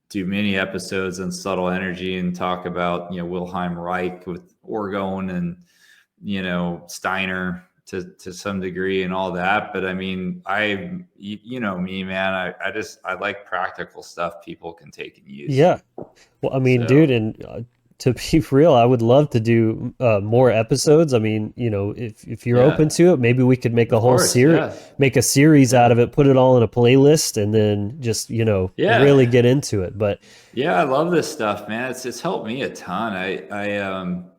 Speaker 2: do many episodes on subtle energy and talk about, Wilhelm Reich with orgone and, Steiner to some degree and all that. But I mean, me, man, I like practical stuff people can take and use.
Speaker 1: Yeah. Well, I mean, dude, and to be real, I would love to do more episodes. I mean, if you're open to it, maybe we could make a whole series, make a series out of it, put it all in a playlist, and then just, really get into it. But
Speaker 2: yeah, I love this stuff, man. It's helped me a ton.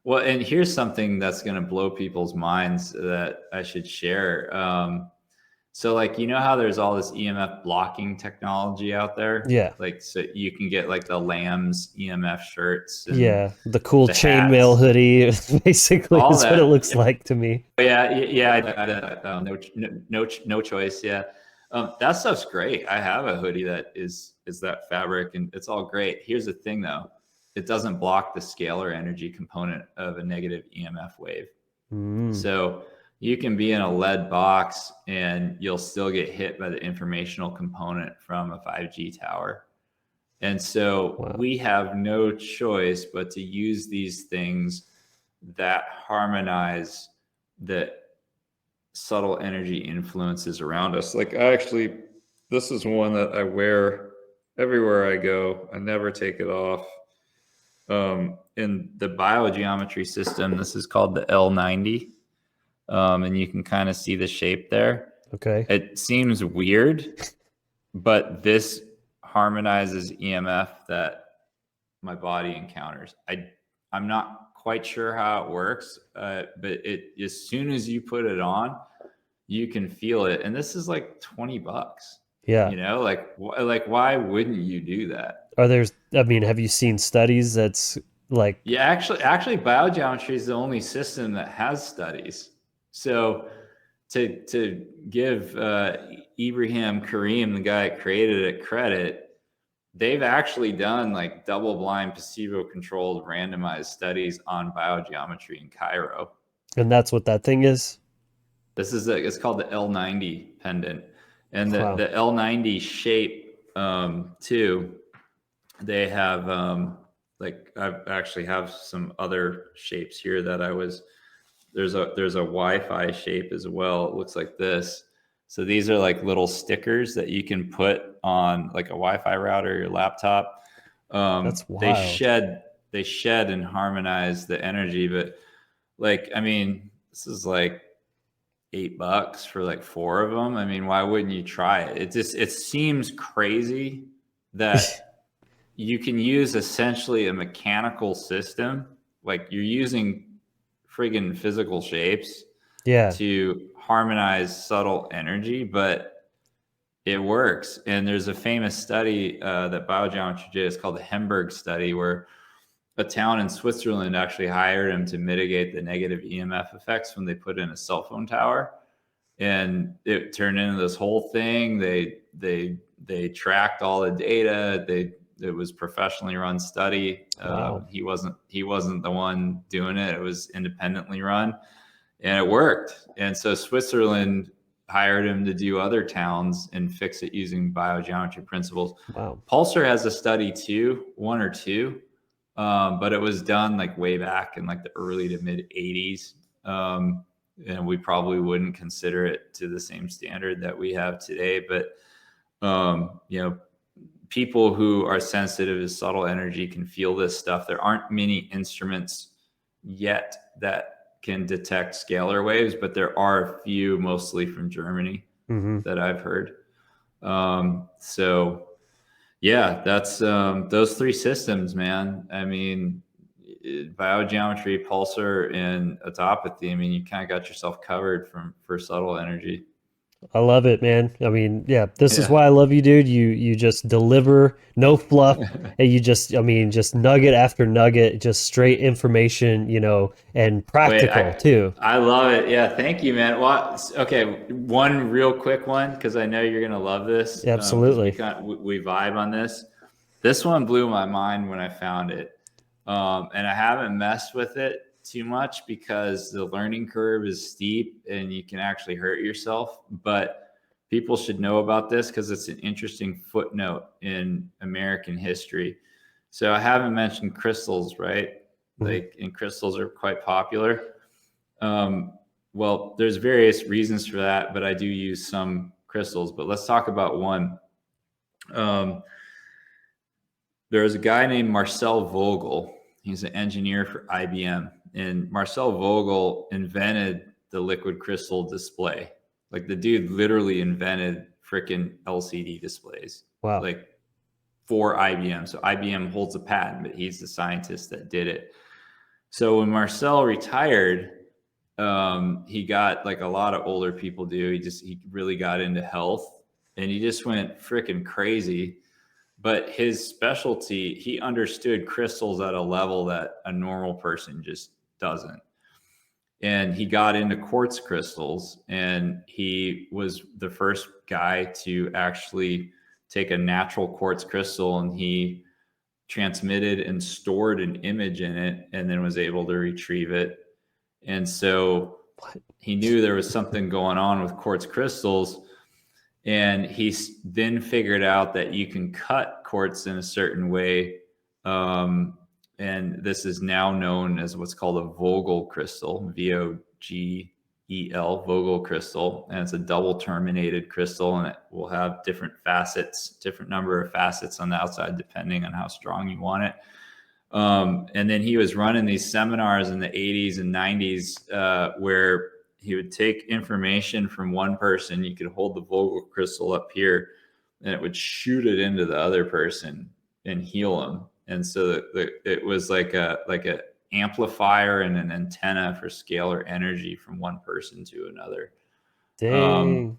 Speaker 2: Well, and here's something that's going to blow people's minds that I should share. So like, how there's all this EMF blocking technology out there?
Speaker 1: Yeah.
Speaker 2: Like, so you can get like the Lambs EMF shirts. And
Speaker 1: the cool chainmail hoodie, basically, is what it looks like to me.
Speaker 2: Yeah. No choice. Yeah. That stuff's great. I have a hoodie that is that fabric, and it's all great. Here's the thing though. It doesn't block the scalar energy component of a negative EMF wave. So you can be in a lead box and you'll still get hit by the informational component from a 5G tower. And so we have no choice but to use these things that harmonize the subtle energy influences around us. Like, this is one that I wear everywhere I go. I never take it off. In the biogeometry system, this is called the L90. And you can kind of see the shape there.
Speaker 1: Okay.
Speaker 2: It seems weird, but this harmonizes EMF that my body encounters. I'm not quite sure how it works, but as soon as you put it on, you can feel it. And this is like $20.
Speaker 1: Yeah.
Speaker 2: Like why wouldn't you do that?
Speaker 1: Have you seen studies that's like?
Speaker 2: Yeah, actually, biogeometry is the only system that has studies. So to give Ibrahim Karim, the guy that created it, credit, they've actually done like double-blind, placebo-controlled, randomized studies on biogeometry in Cairo.
Speaker 1: And that's what that thing is?
Speaker 2: It's called the L90 pendant, and
Speaker 1: Wow.
Speaker 2: the L90 shape too. They have like I actually have some other shapes here that there's a Wi-Fi shape as well. It looks like this. So these are like little stickers that you can put on like a Wi-Fi router or your laptop.
Speaker 1: That's
Speaker 2: They
Speaker 1: wild.
Speaker 2: shed and harmonize the energy, but like I mean, this is like $8 for like 4 of them. I mean, why wouldn't you try it? It seems crazy that you can use essentially a mechanical system, like you're using friggin' physical shapes
Speaker 1: Yeah.
Speaker 2: to harmonize subtle energy, but it works. And there's a famous study that Biogeometry did. It's called the Hemberg study, where a town in Switzerland actually hired him to mitigate the negative EMF effects when they put in a cell phone tower. And it turned into this whole thing. They tracked all the data. It was professionally run study.
Speaker 1: Wow.
Speaker 2: He wasn't the one doing it. It was independently run, and it worked. And so Switzerland hired him to do other towns and fix it using biogeometry principles.
Speaker 1: Wow.
Speaker 2: Pulsar has a study too, one or two, but it was done like way back in like the early to mid 80s. And we probably wouldn't consider it to the same standard that we have today. But people who are sensitive to subtle energy can feel this stuff. There aren't many instruments yet that can detect scalar waves, but there are a few, mostly from Germany, that I've heard. So yeah, that's those 3 systems, man. I mean, biogeometry, pulsar, and autopathy. I mean, you kind of got yourself covered for subtle energy.
Speaker 1: I love it, man. I mean, yeah, this is
Speaker 2: Yeah.
Speaker 1: why I love you, dude. You just deliver, no fluff, and just nugget after nugget, just straight information, and
Speaker 2: Wait,
Speaker 1: practical too.
Speaker 2: I love it. Yeah, thank you, man. Well, okay, one real quick one because I know you're gonna love this because
Speaker 1: Absolutely.
Speaker 2: we vibe on this. This one blew my mind when I found it, and I haven't messed with it too much because the learning curve is steep and you can actually hurt yourself. But people should know about this because it's an interesting footnote in American history. So I haven't mentioned crystals, right? Like, and crystals are quite popular. Well, there's various reasons for that, but I do use some crystals. But let's talk about one. There's a guy named Marcel Vogel. He's an engineer for IBM, and Marcel Vogel invented the liquid crystal display. Like the dude literally invented freaking LCD displays.
Speaker 1: Wow.
Speaker 2: Like for IBM. So IBM holds a patent, but he's the scientist that did it. So when Marcel retired, he got like a lot of older people do. He really got into health, and he just went freaking crazy. But his specialty, he understood crystals at a level that a normal person just doesn't. And he got into quartz crystals, and he was the first guy to actually take a natural quartz crystal, and he transmitted and stored an image in it and then was able to retrieve it. And so he knew there was something going on with quartz crystals. And he then figured out that you can cut quartz in a certain way. And this is now known as what's called a Vogel crystal, Vogel, Vogel crystal. And it's a double terminated crystal, and it will have different number of facets on the outside, depending on how strong you want it. And then he was running these seminars in the 80s and 90s where he would take information from one person. You could hold the Vogel crystal up here, and it would shoot it into the other person and heal them. And so it was like a amplifier and an antenna for scalar energy from one person to another.
Speaker 1: Dang.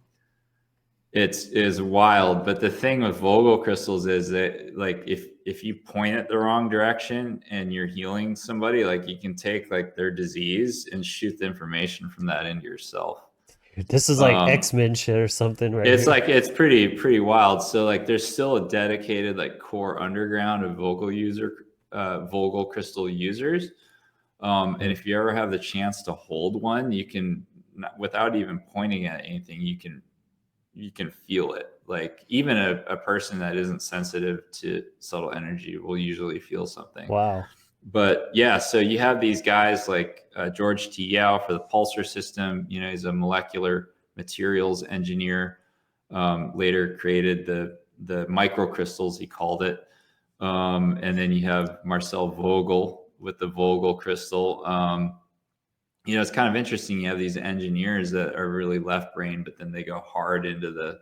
Speaker 2: It's is wild. But the thing with Vogel crystals is that, like, if you point it the wrong direction and you're healing somebody, like, you can take like their disease and shoot the information from that into yourself.
Speaker 1: This is like X-Men shit or something right
Speaker 2: It's
Speaker 1: here.
Speaker 2: like, it's pretty wild. So like there's still a dedicated like core underground of Vogel crystal users. And if you ever have the chance to hold one, you can, without even pointing at anything, you can feel it. Like even a person that isn't sensitive to subtle energy will usually feel something.
Speaker 1: Wow.
Speaker 2: But yeah, so you have these guys like George T. Yao for the Pulsor System. You know, he's a molecular materials engineer. Later created the microcrystals, he called it. And then you have Marcel Vogel with the Vogel crystal. You know, it's kind of interesting. You have these engineers that are really left brain, but then they go hard into the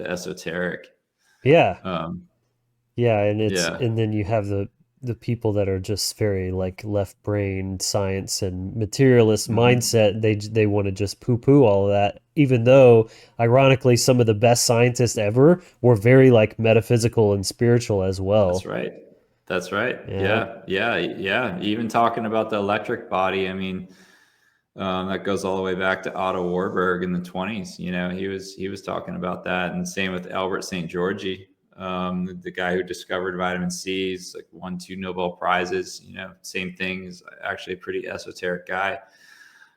Speaker 2: esoteric.
Speaker 1: Yeah.
Speaker 2: Yeah,
Speaker 1: And then you have the people that are just very like left brain science and materialist mindset. They want to just poo poo all of that, even though ironically some of the best scientists ever were very like metaphysical and spiritual as well.
Speaker 2: That's right. That's right.
Speaker 1: Yeah.
Speaker 2: Yeah. Even talking about the electric body, I mean, that goes all the way back to Otto Warburg in the 20s. You know, he was talking about that, and same with Albert St. Georgi, the guy who discovered vitamin C. He's like won 2 Nobel Prizes. You know, same thing. He's actually a pretty esoteric guy.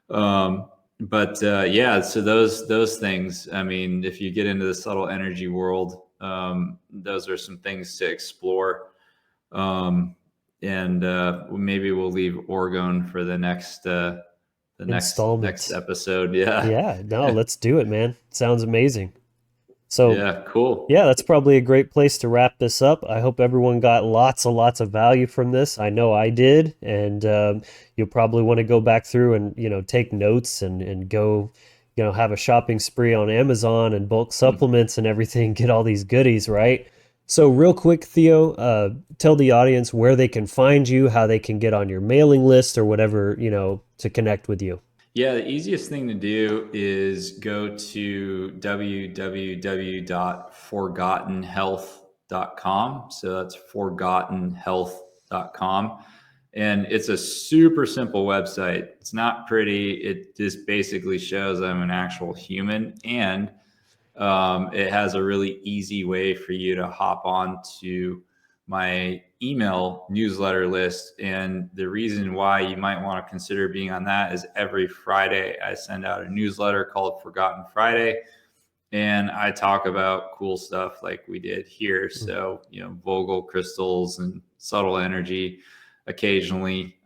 Speaker 2: But yeah, so those things. I mean, if you get into the subtle energy world, those are some things to explore. And maybe we'll leave orgone for the next
Speaker 1: Installment.
Speaker 2: episode. Yeah.
Speaker 1: Yeah, no, let's do it, man. Sounds amazing. So
Speaker 2: Yeah, cool.
Speaker 1: yeah, that's probably a great place to wrap this up. I hope everyone got lots and lots of value from this. I know I did, and you'll probably want to go back through and take notes and go have a shopping spree on Amazon and bulk supplements and everything. Get all these goodies, right? So real quick, Theo, tell the audience where they can find you, how they can get on your mailing list or whatever to connect with you.
Speaker 2: Yeah, the easiest thing to do is go to www.forgottenhealth.com. So that's forgottenhealth.com. And it's a super simple website. It's not pretty. It just basically shows I'm an actual human. And it has a really easy way for you to hop on to my email newsletter list. And the reason why you might want to consider being on that is every Friday I send out a newsletter called Forgotten Friday. And I talk about cool stuff like we did here. So, Vogel crystals and subtle energy, occasionally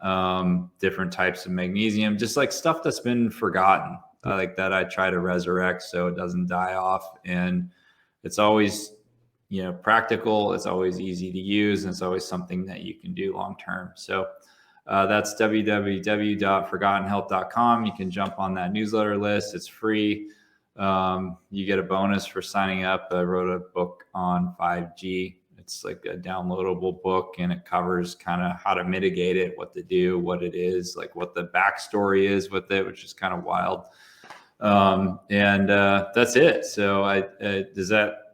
Speaker 2: different types of magnesium, just like stuff that's been forgotten, like that I try to resurrect so it doesn't die off. And it's always practical. It's always easy to use, and it's always something that you can do long term. So that's www.forgottenhealth.com. You can jump on that newsletter list. It's free. You get a bonus for signing up. I wrote a book on 5G. It's like a downloadable book, and it covers kind of how to mitigate it, what to do, what it is, like what the backstory is with it, which is kind of wild. And that's it. So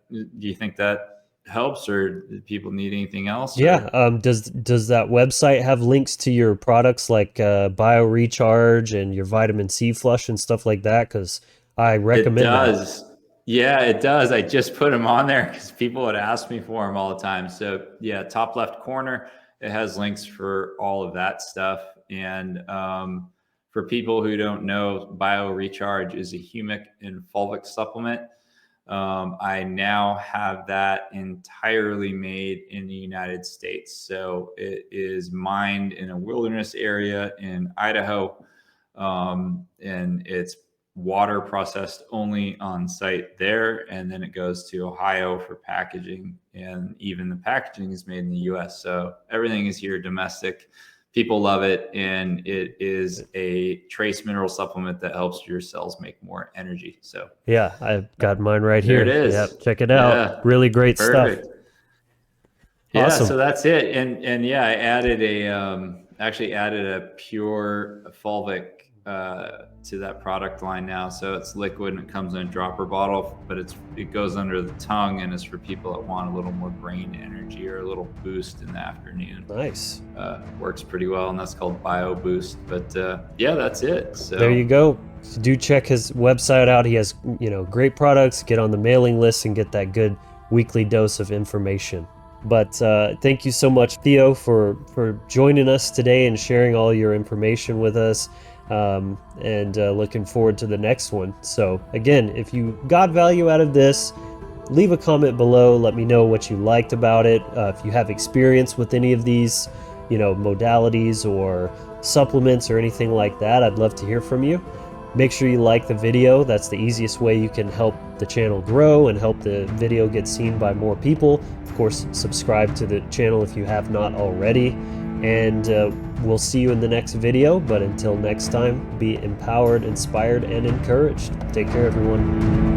Speaker 2: do you think that helps, or do people need anything else?
Speaker 1: Yeah. Does that website have links to your products like BioRecharge and your vitamin C flush and stuff like that? Because I
Speaker 2: It
Speaker 1: recommend that.
Speaker 2: does. Yeah, it does. I just put them on there because people would ask me for them all the time. So yeah, top left corner, it has links for all of that stuff. And for people who don't know, BioRecharge is a humic and fulvic supplement. I now have that entirely made in the United States. So it is mined in a wilderness area in Idaho. And it's water processed only on site there. And then it goes to Ohio for packaging. And even the packaging is made in the US. So everything is here domestic. people love it, and it is a trace mineral supplement that helps your cells make more energy. So
Speaker 1: Yeah, I've got mine right
Speaker 2: there
Speaker 1: here.
Speaker 2: it is.
Speaker 1: Yeah, check it out.
Speaker 2: Yeah,
Speaker 1: Really great
Speaker 2: perfect.
Speaker 1: stuff.
Speaker 2: Yeah,
Speaker 1: Awesome.
Speaker 2: so that's it. And yeah, I added actually added a pure fulvic to that product line now. So it's liquid and it comes in a dropper bottle, but it goes under the tongue, and it's for people that want a little more brain energy or a little boost in the afternoon.
Speaker 1: Nice.
Speaker 2: Works pretty well, and that's called Bio Boost. But yeah, that's it. So
Speaker 1: there you go. Do check his website out. He has, great products. Get on the mailing list and get that good weekly dose of information. But thank you so much, Theo, for joining us today and sharing all your information with us. And looking forward to the next one. So again, if you got value out of this, leave a comment below. Let me know what you liked about it. If you have experience with any of these, modalities or supplements or anything like that, I'd love to hear from you. Make sure you like the video. That's the easiest way you can help the channel grow and help the video get seen by more people. Of course, subscribe to the channel if you have not already. And we'll see you in the next video. But until next time, be empowered, inspired, and encouraged. Take care, everyone.